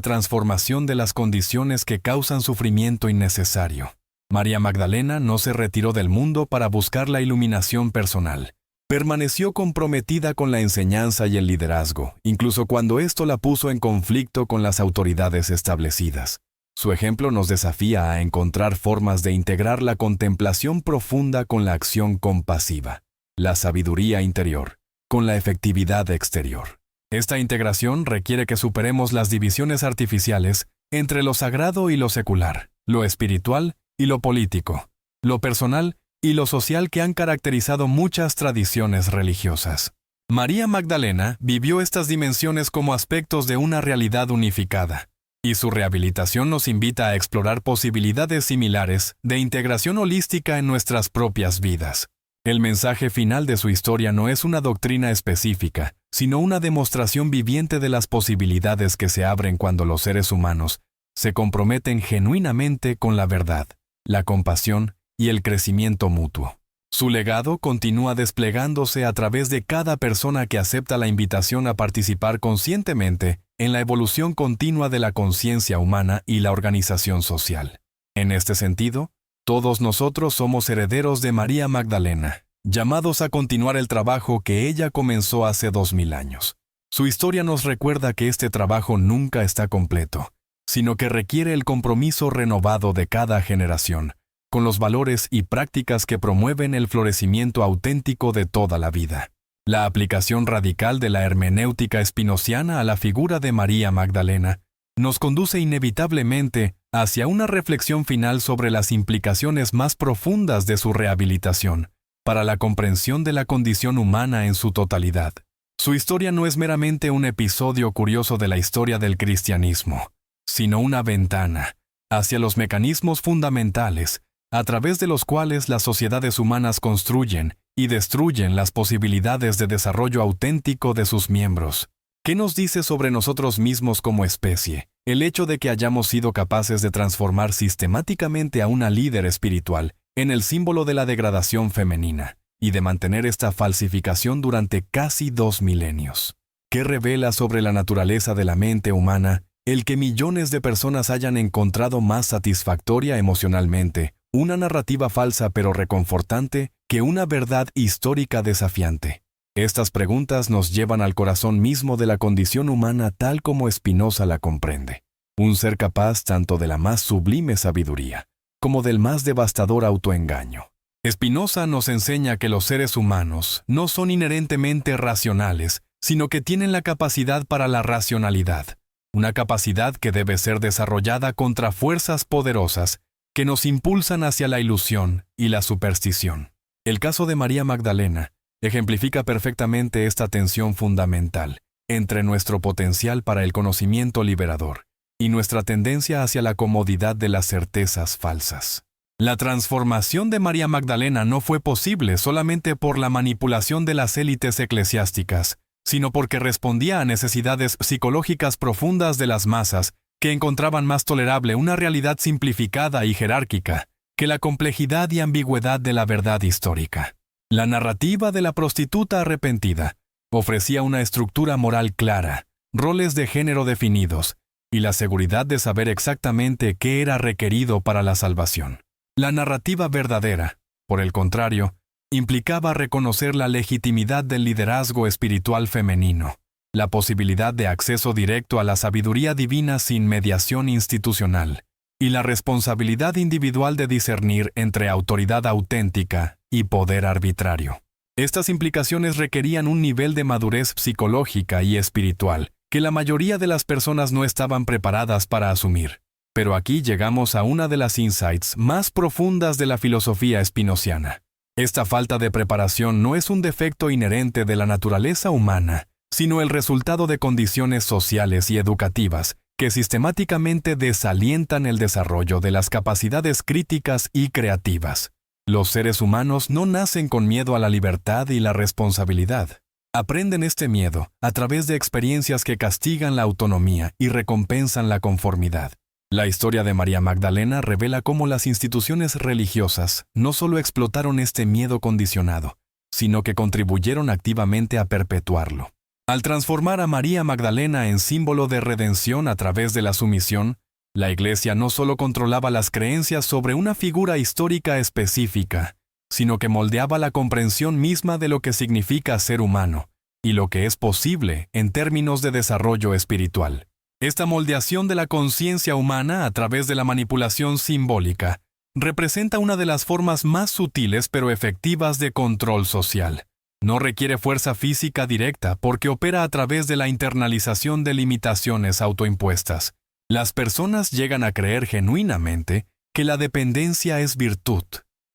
transformación de las condiciones que causan sufrimiento innecesario. María Magdalena no se retiró del mundo para buscar la iluminación personal. Permaneció comprometida con la enseñanza y el liderazgo, incluso cuando esto la puso en conflicto con las autoridades establecidas. Su ejemplo nos desafía a encontrar formas de integrar la contemplación profunda con la acción compasiva, la sabiduría interior, con la efectividad exterior. Esta integración requiere que superemos las divisiones artificiales entre lo sagrado y lo secular, lo espiritual y lo político, lo personal y lo social que han caracterizado muchas tradiciones religiosas. María Magdalena vivió estas dimensiones como aspectos de una realidad unificada, y su rehabilitación nos invita a explorar posibilidades similares de integración holística en nuestras propias vidas. El mensaje final de su historia no es una doctrina específica, sino una demostración viviente de las posibilidades que se abren cuando los seres humanos se comprometen genuinamente con la verdad, la compasión y el crecimiento mutuo. Su legado continúa desplegándose a través de cada persona que acepta la invitación a participar conscientemente en la evolución continua de la conciencia humana y la organización social. En este sentido, todos nosotros somos herederos de María Magdalena, llamados a continuar el trabajo que ella comenzó hace 2000 años. Su historia nos recuerda que este trabajo nunca está completo, sino que requiere el compromiso renovado de cada generación, con los valores y prácticas que promueven el florecimiento auténtico de toda la vida. La aplicación radical de la hermenéutica espinociana a la figura de María Magdalena nos conduce inevitablemente hacia una reflexión final sobre las implicaciones más profundas de su rehabilitación para la comprensión de la condición humana en su totalidad. Su historia no es meramente un episodio curioso de la historia del cristianismo, sino una ventana hacia los mecanismos fundamentales a través de los cuales las sociedades humanas construyen y destruyen las posibilidades de desarrollo auténtico de sus miembros. ¿Qué nos dice sobre nosotros mismos como especie el hecho de que hayamos sido capaces de transformar sistemáticamente a una líder espiritual en el símbolo de la degradación femenina y de mantener esta falsificación durante casi 2 milenios? ¿Qué revela sobre la naturaleza de la mente humana el que millones de personas hayan encontrado más satisfactoria emocionalmente una narrativa falsa pero reconfortante que una verdad histórica desafiante? Estas preguntas nos llevan al corazón mismo de la condición humana tal como Spinoza la comprende. Un ser capaz tanto de la más sublime sabiduría como del más devastador autoengaño. Spinoza nos enseña que los seres humanos no son inherentemente racionales, sino que tienen la capacidad para la racionalidad, una capacidad que debe ser desarrollada contra fuerzas poderosas que nos impulsan hacia la ilusión y la superstición. El caso de María Magdalena ejemplifica perfectamente esta tensión fundamental entre nuestro potencial para el conocimiento liberador y nuestra tendencia hacia la comodidad de las certezas falsas. La transformación de María Magdalena no fue posible solamente por la manipulación de las élites eclesiásticas, sino porque respondía a necesidades psicológicas profundas de las masas que encontraban más tolerable una realidad simplificada y jerárquica que la complejidad y ambigüedad de la verdad histórica. La narrativa de la prostituta arrepentida ofrecía una estructura moral clara, roles de género definidos y la seguridad de saber exactamente qué era requerido para la salvación. La narrativa verdadera, por el contrario, implicaba reconocer la legitimidad del liderazgo espiritual femenino, la posibilidad de acceso directo a la sabiduría divina sin mediación institucional, y la responsabilidad individual de discernir entre autoridad auténtica y poder arbitrario. Estas implicaciones requerían un nivel de madurez psicológica y espiritual que la mayoría de las personas no estaban preparadas para asumir. Pero aquí llegamos a una de las insights más profundas de la filosofía espinociana. Esta falta de preparación no es un defecto inherente de la naturaleza humana, sino el resultado de condiciones sociales y educativas que sistemáticamente desalientan el desarrollo de las capacidades críticas y creativas. Los seres humanos no nacen con miedo a la libertad y la responsabilidad. Aprenden este miedo a través de experiencias que castigan la autonomía y recompensan la conformidad. La historia de María Magdalena revela cómo las instituciones religiosas no solo explotaron este miedo condicionado, sino que contribuyeron activamente a perpetuarlo. Al transformar a María Magdalena en símbolo de redención a través de la sumisión, la Iglesia no solo controlaba las creencias sobre una figura histórica específica, sino que moldeaba la comprensión misma de lo que significa ser humano y lo que es posible en términos de desarrollo espiritual. Esta moldeación de la conciencia humana a través de la manipulación simbólica representa una de las formas más sutiles pero efectivas de control social. No requiere fuerza física directa porque opera a través de la internalización de limitaciones autoimpuestas. Las personas llegan a creer genuinamente que la dependencia es virtud,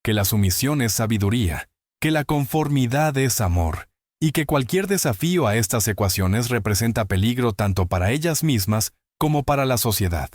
que la sumisión es sabiduría, que la conformidad es amor, y que cualquier desafío a estas ecuaciones representa peligro tanto para ellas mismas como para la sociedad.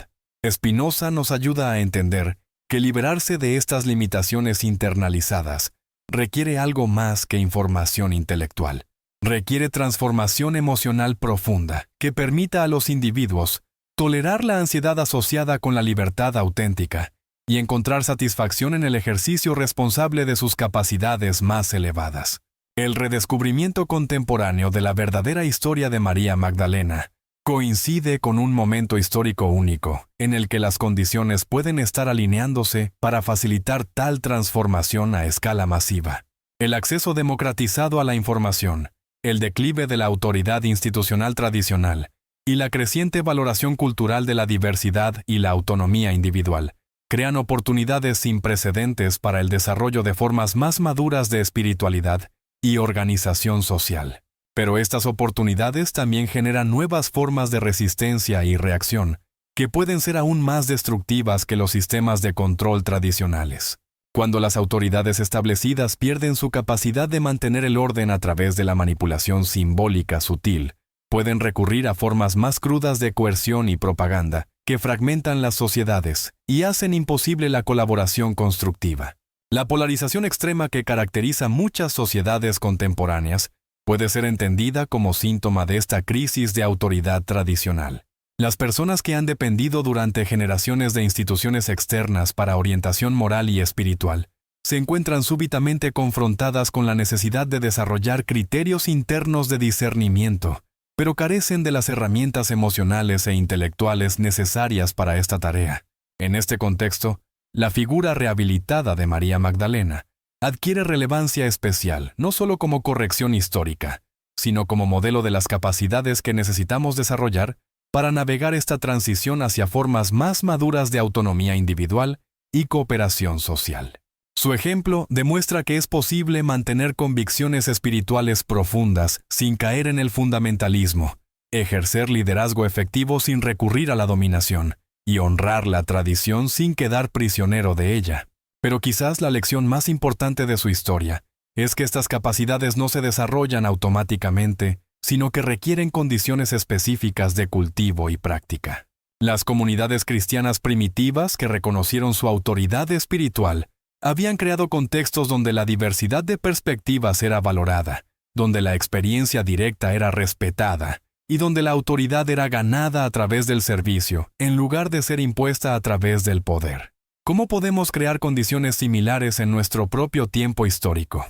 Spinoza nos ayuda a entender que liberarse de estas limitaciones internalizadas requiere algo más que información intelectual. Requiere transformación emocional profunda que permita a los individuos tolerar la ansiedad asociada con la libertad auténtica y encontrar satisfacción en el ejercicio responsable de sus capacidades más elevadas. El redescubrimiento contemporáneo de la verdadera historia de María Magdalena coincide con un momento histórico único, en el que las condiciones pueden estar alineándose para facilitar tal transformación a escala masiva. El acceso democratizado a la información, el declive de la autoridad institucional tradicional y la creciente valoración cultural de la diversidad y la autonomía individual crean oportunidades sin precedentes para el desarrollo de formas más maduras de espiritualidad y organización social. Pero estas oportunidades también generan nuevas formas de resistencia y reacción, que pueden ser aún más destructivas que los sistemas de control tradicionales. Cuando las autoridades establecidas pierden su capacidad de mantener el orden a través de la manipulación simbólica sutil, pueden recurrir a formas más crudas de coerción y propaganda, que fragmentan las sociedades y hacen imposible la colaboración constructiva. La polarización extrema que caracteriza muchas sociedades contemporáneas puede ser entendida como síntoma de esta crisis de autoridad tradicional. Las personas que han dependido durante generaciones de instituciones externas para orientación moral y espiritual se encuentran súbitamente confrontadas con la necesidad de desarrollar criterios internos de discernimiento, pero carecen de las herramientas emocionales e intelectuales necesarias para esta tarea. En este contexto, la figura rehabilitada de María Magdalena adquiere relevancia especial, no solo como corrección histórica, sino como modelo de las capacidades que necesitamos desarrollar para navegar esta transición hacia formas más maduras de autonomía individual y cooperación social. Su ejemplo demuestra que es posible mantener convicciones espirituales profundas sin caer en el fundamentalismo, ejercer liderazgo efectivo sin recurrir a la dominación, y honrar la tradición sin quedar prisionero de ella. Pero quizás la lección más importante de su historia es que estas capacidades no se desarrollan automáticamente, sino que requieren condiciones específicas de cultivo y práctica. Las comunidades cristianas primitivas que reconocieron su autoridad espiritual habían creado contextos donde la diversidad de perspectivas era valorada, donde la experiencia directa era respetada y donde la autoridad era ganada a través del servicio, en lugar de ser impuesta a través del poder. ¿Cómo podemos crear condiciones similares en nuestro propio tiempo histórico?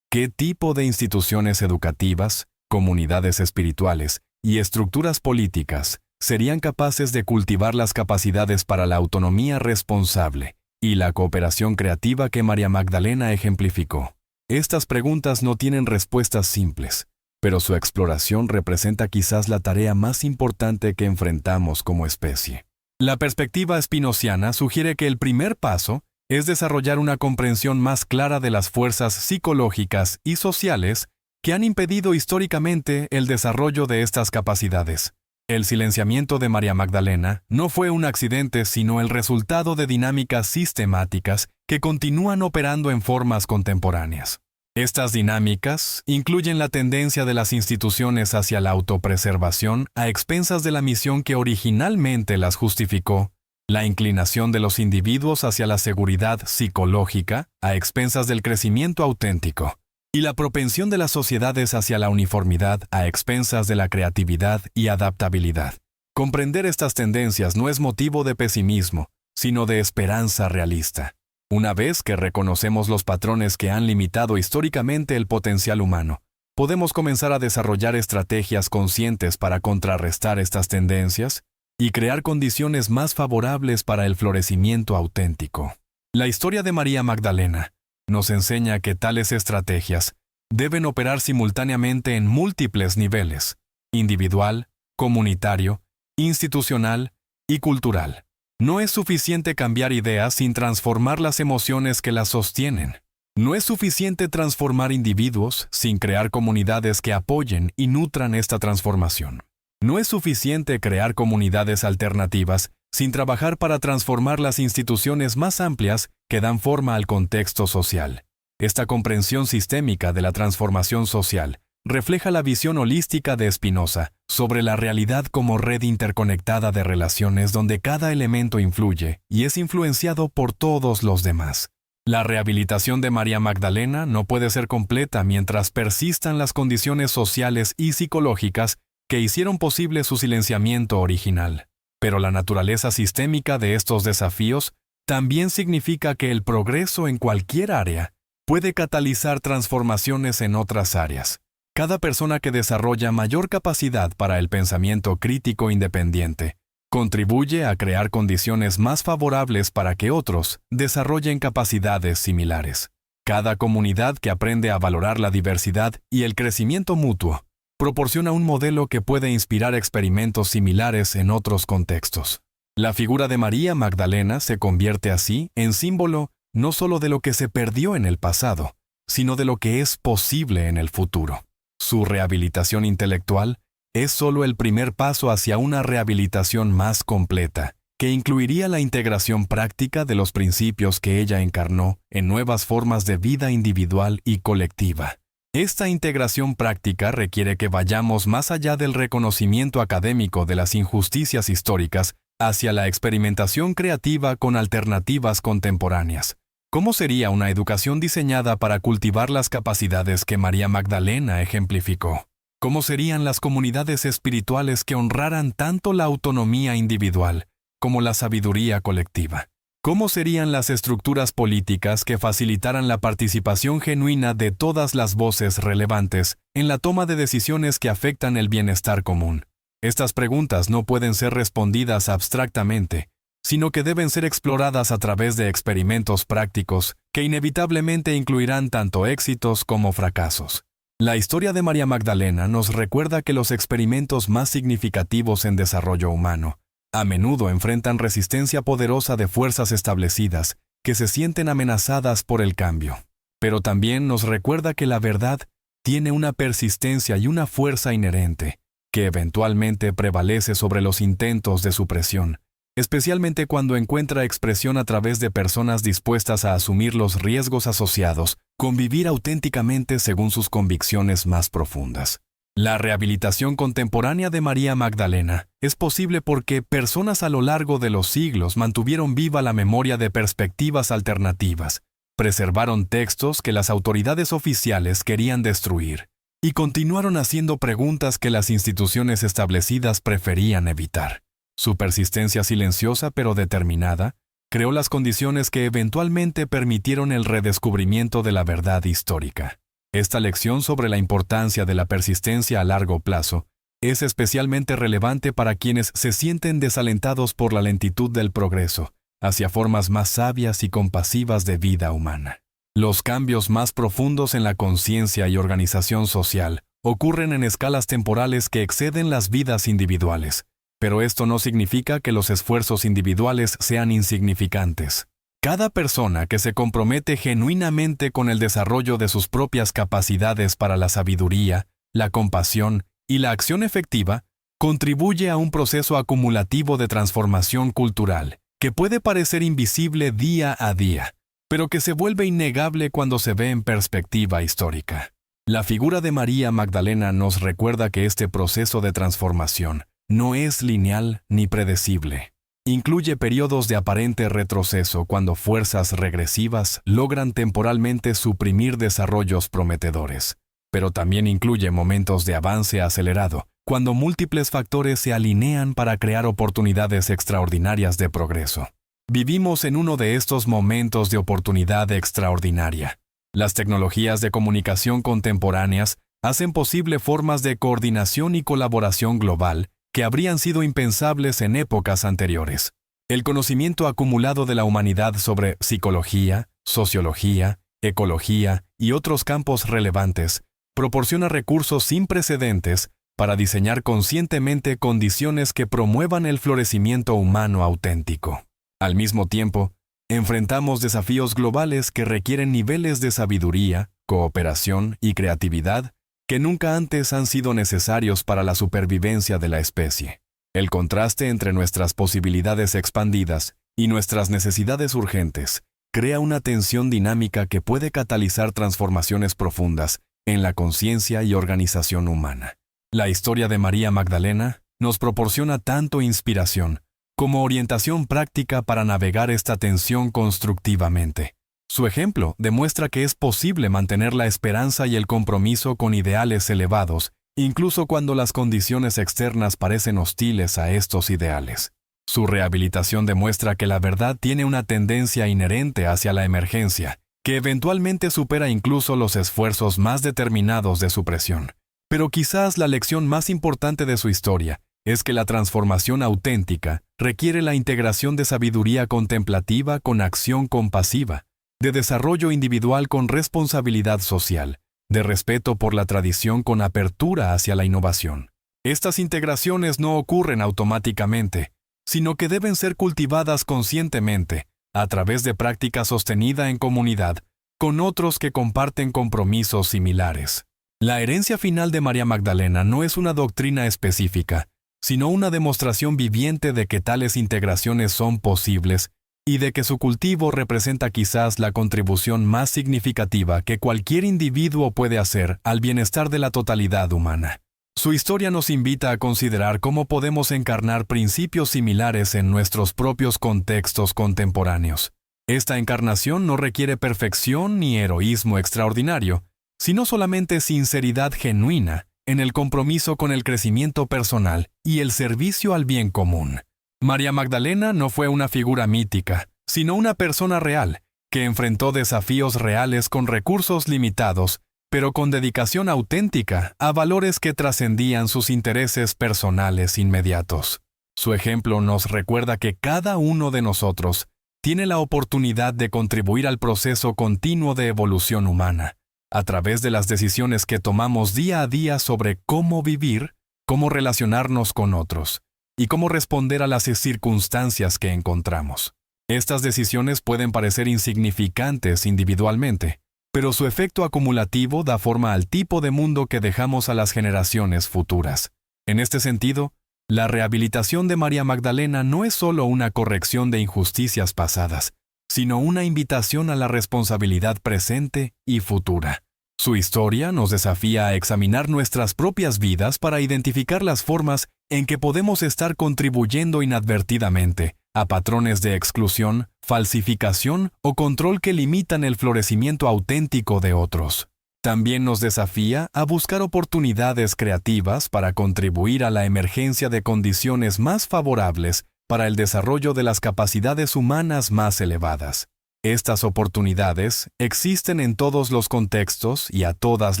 ¿Qué tipo de instituciones educativas, comunidades espirituales y estructuras políticas serían capaces de cultivar las capacidades para la autonomía responsable y la cooperación creativa que María Magdalena ejemplificó? Estas preguntas no tienen respuestas simples, pero su exploración representa quizás la tarea más importante que enfrentamos como especie. La perspectiva spinoziana sugiere que el primer paso es desarrollar una comprensión más clara de las fuerzas psicológicas y sociales que han impedido históricamente el desarrollo de estas capacidades. El silenciamiento de María Magdalena no fue un accidente, sino el resultado de dinámicas sistemáticas que continúan operando en formas contemporáneas. Estas dinámicas incluyen la tendencia de las instituciones hacia la autopreservación a expensas de la misión que originalmente las justificó, la inclinación de los individuos hacia la seguridad psicológica a expensas del crecimiento auténtico, y la propensión de las sociedades hacia la uniformidad a expensas de la creatividad y adaptabilidad. Comprender estas tendencias no es motivo de pesimismo, sino de esperanza realista. Una vez que reconocemos los patrones que han limitado históricamente el potencial humano, podemos comenzar a desarrollar estrategias conscientes para contrarrestar estas tendencias y crear condiciones más favorables para el florecimiento auténtico. La historia de María Magdalena nos enseña que tales estrategias deben operar simultáneamente en múltiples niveles: individual, comunitario, institucional y cultural. No es suficiente cambiar ideas sin transformar las emociones que las sostienen. No es suficiente transformar individuos sin crear comunidades que apoyen y nutran esta transformación. No es suficiente crear comunidades alternativas sin trabajar para transformar las instituciones más amplias que dan forma al contexto social. Esta comprensión sistémica de la transformación social refleja la visión holística de Spinoza sobre la realidad como red interconectada de relaciones donde cada elemento influye y es influenciado por todos los demás. La rehabilitación de María Magdalena no puede ser completa mientras persistan las condiciones sociales y psicológicas que hicieron posible su silenciamiento original. Pero la naturaleza sistémica de estos desafíos también significa que el progreso en cualquier área puede catalizar transformaciones en otras áreas. Cada persona que desarrolla mayor capacidad para el pensamiento crítico independiente contribuye a crear condiciones más favorables para que otros desarrollen capacidades similares. Cada comunidad que aprende a valorar la diversidad y el crecimiento mutuo proporciona un modelo que puede inspirar experimentos similares en otros contextos. La figura de María Magdalena se convierte así en símbolo no solo de lo que se perdió en el pasado, sino de lo que es posible en el futuro. Su rehabilitación intelectual es solo el primer paso hacia una rehabilitación más completa, que incluiría la integración práctica de los principios que ella encarnó en nuevas formas de vida individual y colectiva. Esta integración práctica requiere que vayamos más allá del reconocimiento académico de las injusticias históricas hacia la experimentación creativa con alternativas contemporáneas. ¿Cómo sería una educación diseñada para cultivar las capacidades que María Magdalena ejemplificó? ¿Cómo serían las comunidades espirituales que honraran tanto la autonomía individual como la sabiduría colectiva? ¿Cómo serían las estructuras políticas que facilitaran la participación genuina de todas las voces relevantes en la toma de decisiones que afectan el bienestar común? Estas preguntas no pueden ser respondidas abstractamente, sino que deben ser exploradas a través de experimentos prácticos que inevitablemente incluirán tanto éxitos como fracasos. La historia de María Magdalena nos recuerda que los experimentos más significativos en desarrollo humano a menudo enfrentan resistencia poderosa de fuerzas establecidas que se sienten amenazadas por el cambio. Pero también nos recuerda que la verdad tiene una persistencia y una fuerza inherente que eventualmente prevalece sobre los intentos de supresión, especialmente cuando encuentra expresión a través de personas dispuestas a asumir los riesgos asociados con vivir auténticamente según sus convicciones más profundas. La rehabilitación contemporánea de María Magdalena es posible porque personas a lo largo de los siglos mantuvieron viva la memoria de perspectivas alternativas, preservaron textos que las autoridades oficiales querían destruir y continuaron haciendo preguntas que las instituciones establecidas preferían evitar. Su persistencia silenciosa pero determinada creó las condiciones que eventualmente permitieron el redescubrimiento de la verdad histórica. Esta lección sobre la importancia de la persistencia a largo plazo es especialmente relevante para quienes se sienten desalentados por la lentitud del progreso hacia formas más sabias y compasivas de vida humana. Los cambios más profundos en la conciencia y organización social ocurren en escalas temporales que exceden las vidas individuales, pero esto no significa que los esfuerzos individuales sean insignificantes. Cada persona que se compromete genuinamente con el desarrollo de sus propias capacidades para la sabiduría, la compasión y la acción efectiva, contribuye a un proceso acumulativo de transformación cultural que puede parecer invisible día a día, pero que se vuelve innegable cuando se ve en perspectiva histórica. La figura de María Magdalena nos recuerda que este proceso de transformación no es lineal ni predecible. Incluye periodos de aparente retroceso cuando fuerzas regresivas logran temporalmente suprimir desarrollos prometedores, pero también incluye momentos de avance acelerado, cuando múltiples factores se alinean para crear oportunidades extraordinarias de progreso. Vivimos en uno de estos momentos de oportunidad extraordinaria. Las tecnologías de comunicación contemporáneas hacen posible formas de coordinación y colaboración global que habrían sido impensables en épocas anteriores. El conocimiento acumulado de la humanidad sobre psicología, sociología, ecología y otros campos relevantes proporciona recursos sin precedentes para diseñar conscientemente condiciones que promuevan el florecimiento humano auténtico. Al mismo tiempo, enfrentamos desafíos globales que requieren niveles de sabiduría, cooperación y creatividad que nunca antes han sido necesarios para la supervivencia de la especie. El contraste entre nuestras posibilidades expandidas y nuestras necesidades urgentes crea una tensión dinámica que puede catalizar transformaciones profundas en la conciencia y organización humana. La historia de María Magdalena nos proporciona tanto inspiración como orientación práctica para navegar esta tensión constructivamente. Su ejemplo demuestra que es posible mantener la esperanza y el compromiso con ideales elevados, incluso cuando las condiciones externas parecen hostiles a estos ideales. Su rehabilitación demuestra que la verdad tiene una tendencia inherente hacia la emergencia, que eventualmente supera incluso los esfuerzos más determinados de supresión. Pero quizás la lección más importante de su historia es que la transformación auténtica requiere la integración de sabiduría contemplativa con acción compasiva, de desarrollo individual con responsabilidad social, de respeto por la tradición con apertura hacia la innovación. Estas integraciones no ocurren automáticamente, sino que deben ser cultivadas conscientemente, a través de práctica sostenida en comunidad, con otros que comparten compromisos similares. La herencia final de María Magdalena no es una doctrina específica, sino una demostración viviente de que tales integraciones son posibles y de que su cultivo representa quizás la contribución más significativa que cualquier individuo puede hacer al bienestar de la totalidad humana. Su historia nos invita a considerar cómo podemos encarnar principios similares en nuestros propios contextos contemporáneos. Esta encarnación no requiere perfección ni heroísmo extraordinario, sino solamente sinceridad genuina en el compromiso con el crecimiento personal y el servicio al bien común. María Magdalena no fue una figura mítica, sino una persona real, que enfrentó desafíos reales con recursos limitados, pero con dedicación auténtica a valores que trascendían sus intereses personales inmediatos. Su ejemplo nos recuerda que cada uno de nosotros tiene la oportunidad de contribuir al proceso continuo de evolución humana, a través de las decisiones que tomamos día a día sobre cómo vivir, cómo relacionarnos con otros, y cómo responder a las circunstancias que encontramos. Estas decisiones pueden parecer insignificantes individualmente, pero su efecto acumulativo da forma al tipo de mundo que dejamos a las generaciones futuras. En este sentido, la rehabilitación de María Magdalena no es solo una corrección de injusticias pasadas, sino una invitación a la responsabilidad presente y futura. Su historia nos desafía a examinar nuestras propias vidas para identificar las formas en que podemos estar contribuyendo inadvertidamente a patrones de exclusión, falsificación o control que limitan el florecimiento auténtico de otros. También nos desafía a buscar oportunidades creativas para contribuir a la emergencia de condiciones más favorables para el desarrollo de las capacidades humanas más elevadas. Estas oportunidades existen en todos los contextos y a todas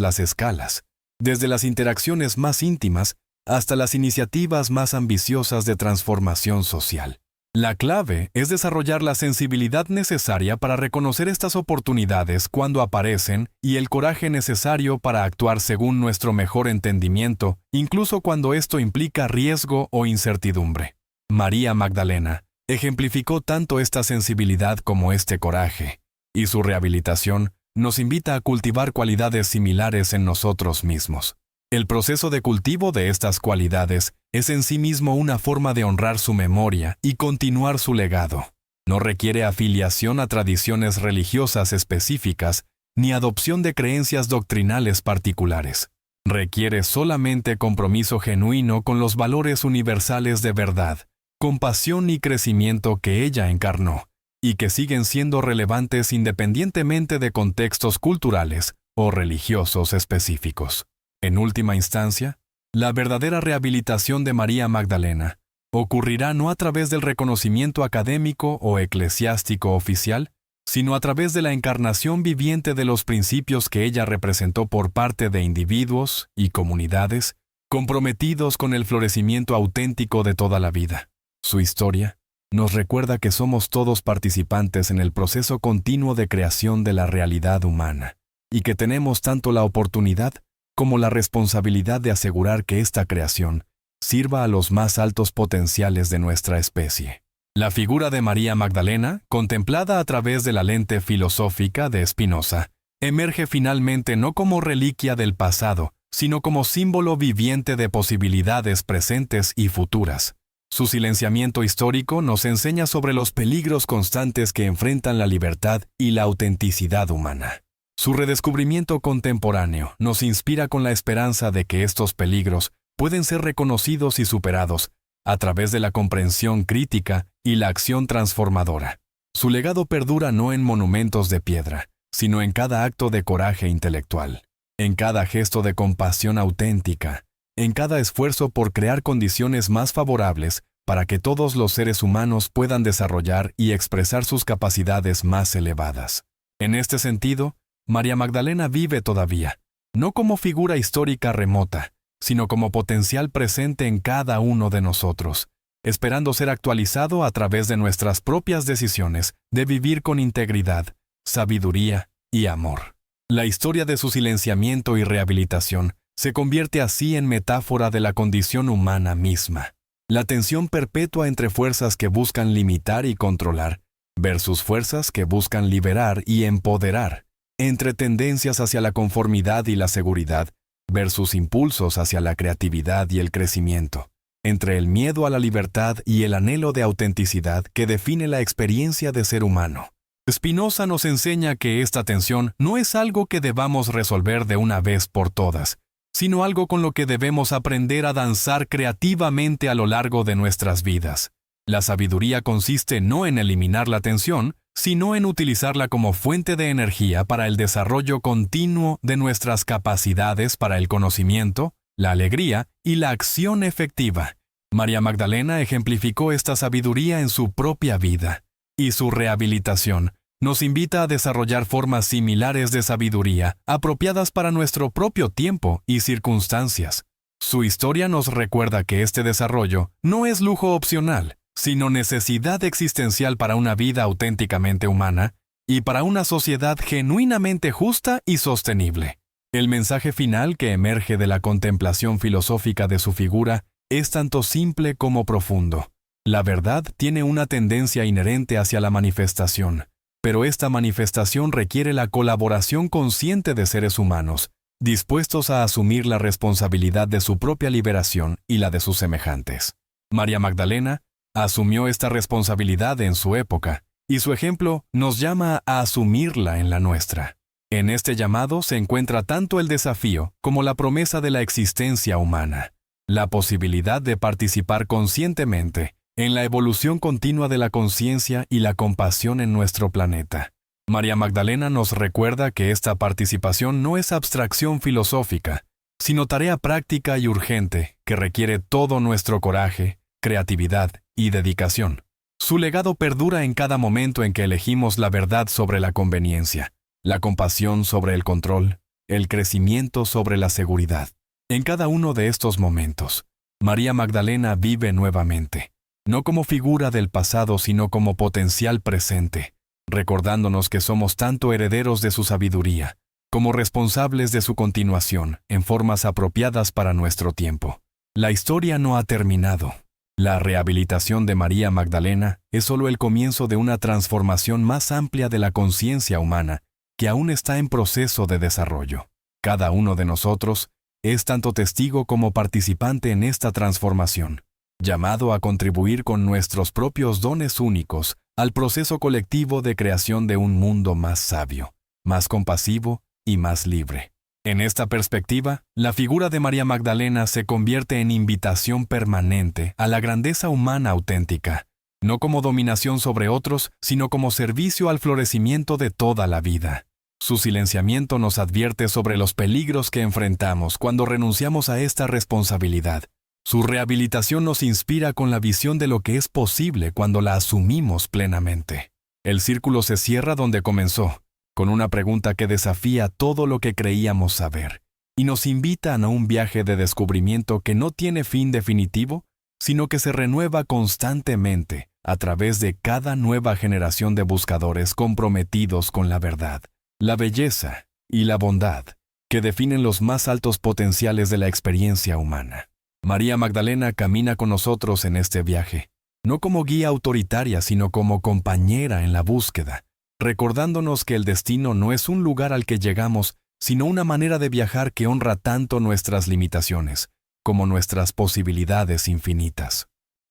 las escalas, desde las interacciones más íntimas hasta las iniciativas más ambiciosas de transformación social. La clave es desarrollar la sensibilidad necesaria para reconocer estas oportunidades cuando aparecen y el coraje necesario para actuar según nuestro mejor entendimiento, incluso cuando esto implica riesgo o incertidumbre. María Magdalena ejemplificó tanto esta sensibilidad como este coraje, y su rehabilitación nos invita a cultivar cualidades similares en nosotros mismos. El proceso de cultivo de estas cualidades es en sí mismo una forma de honrar su memoria y continuar su legado. No requiere afiliación a tradiciones religiosas específicas ni adopción de creencias doctrinales particulares. Requiere solamente compromiso genuino con los valores universales de verdad, compasión y crecimiento que ella encarnó, y que siguen siendo relevantes independientemente de contextos culturales o religiosos específicos. En última instancia, la verdadera rehabilitación de María Magdalena ocurrirá no a través del reconocimiento académico o eclesiástico oficial, sino a través de la encarnación viviente de los principios que ella representó por parte de individuos y comunidades comprometidos con el florecimiento auténtico de toda la vida. Su historia nos recuerda que somos todos participantes en el proceso continuo de creación de la realidad humana, y que tenemos tanto la oportunidad como la responsabilidad de asegurar que esta creación sirva a los más altos potenciales de nuestra especie. La figura de María Magdalena, contemplada a través de la lente filosófica de Spinoza, emerge finalmente no como reliquia del pasado, sino como símbolo viviente de posibilidades presentes y futuras. Su silenciamiento histórico nos enseña sobre los peligros constantes que enfrentan la libertad y la autenticidad humana. Su redescubrimiento contemporáneo nos inspira con la esperanza de que estos peligros pueden ser reconocidos y superados a través de la comprensión crítica y la acción transformadora. Su legado perdura no en monumentos de piedra, sino en cada acto de coraje intelectual, en cada gesto de compasión auténtica, en cada esfuerzo por crear condiciones más favorables para que todos los seres humanos puedan desarrollar y expresar sus capacidades más elevadas. En este sentido, María Magdalena vive todavía, no como figura histórica remota, sino como potencial presente en cada uno de nosotros, esperando ser actualizado a través de nuestras propias decisiones de vivir con integridad, sabiduría y amor. La historia de su silenciamiento y rehabilitación se convierte así en metáfora de la condición humana misma. La tensión perpetua entre fuerzas que buscan limitar y controlar, versus fuerzas que buscan liberar y empoderar, entre tendencias hacia la conformidad y la seguridad, versus impulsos hacia la creatividad y el crecimiento, entre el miedo a la libertad y el anhelo de autenticidad que define la experiencia de ser humano. Spinoza nos enseña que esta tensión no es algo que debamos resolver de una vez por todas, sino algo con lo que debemos aprender a danzar creativamente a lo largo de nuestras vidas. La sabiduría consiste no en eliminar la tensión, sino en utilizarla como fuente de energía para el desarrollo continuo de nuestras capacidades para el conocimiento, la alegría y la acción efectiva. María Magdalena ejemplificó esta sabiduría en su propia vida, y su rehabilitación nos invita a desarrollar formas similares de sabiduría apropiadas para nuestro propio tiempo y circunstancias. Su historia nos recuerda que este desarrollo no es lujo opcional, sino necesidad existencial para una vida auténticamente humana y para una sociedad genuinamente justa y sostenible. El mensaje final que emerge de la contemplación filosófica de su figura es tanto simple como profundo. La verdad tiene una tendencia inherente hacia la manifestación, pero esta manifestación requiere la colaboración consciente de seres humanos, dispuestos a asumir la responsabilidad de su propia liberación y la de sus semejantes. María Magdalena asumió esta responsabilidad en su época, y su ejemplo nos llama a asumirla en la nuestra. En este llamado se encuentra tanto el desafío como la promesa de la existencia humana, la posibilidad de participar conscientemente en la evolución continua de la conciencia y la compasión en nuestro planeta. María Magdalena nos recuerda que esta participación no es abstracción filosófica, sino tarea práctica y urgente que requiere todo nuestro coraje, creatividad y dedicación. Su legado perdura en cada momento en que elegimos la verdad sobre la conveniencia, la compasión sobre el control, el crecimiento sobre la seguridad. En cada uno de estos momentos, María Magdalena vive nuevamente, no como figura del pasado, sino como potencial presente, recordándonos que somos tanto herederos de su sabiduría, como responsables de su continuación en formas apropiadas para nuestro tiempo. La historia no ha terminado. La rehabilitación de María Magdalena es solo el comienzo de una transformación más amplia de la conciencia humana que aún está en proceso de desarrollo. Cada uno de nosotros es tanto testigo como participante en esta transformación, llamado a contribuir con nuestros propios dones únicos al proceso colectivo de creación de un mundo más sabio, más compasivo y más libre. En esta perspectiva, la figura de María Magdalena se convierte en invitación permanente a la grandeza humana auténtica, no como dominación sobre otros, sino como servicio al florecimiento de toda la vida. Su silenciamiento nos advierte sobre los peligros que enfrentamos cuando renunciamos a esta responsabilidad. Su rehabilitación nos inspira con la visión de lo que es posible cuando la asumimos plenamente. El círculo se cierra donde comenzó, con una pregunta que desafía todo lo que creíamos saber, y nos invita a un viaje de descubrimiento que no tiene fin definitivo, sino que se renueva constantemente a través de cada nueva generación de buscadores comprometidos con la verdad, la belleza y la bondad, que definen los más altos potenciales de la experiencia humana. María Magdalena camina con nosotros en este viaje, no como guía autoritaria, sino como compañera en la búsqueda, recordándonos que el destino no es un lugar al que llegamos, sino una manera de viajar que honra tanto nuestras limitaciones como nuestras posibilidades infinitas.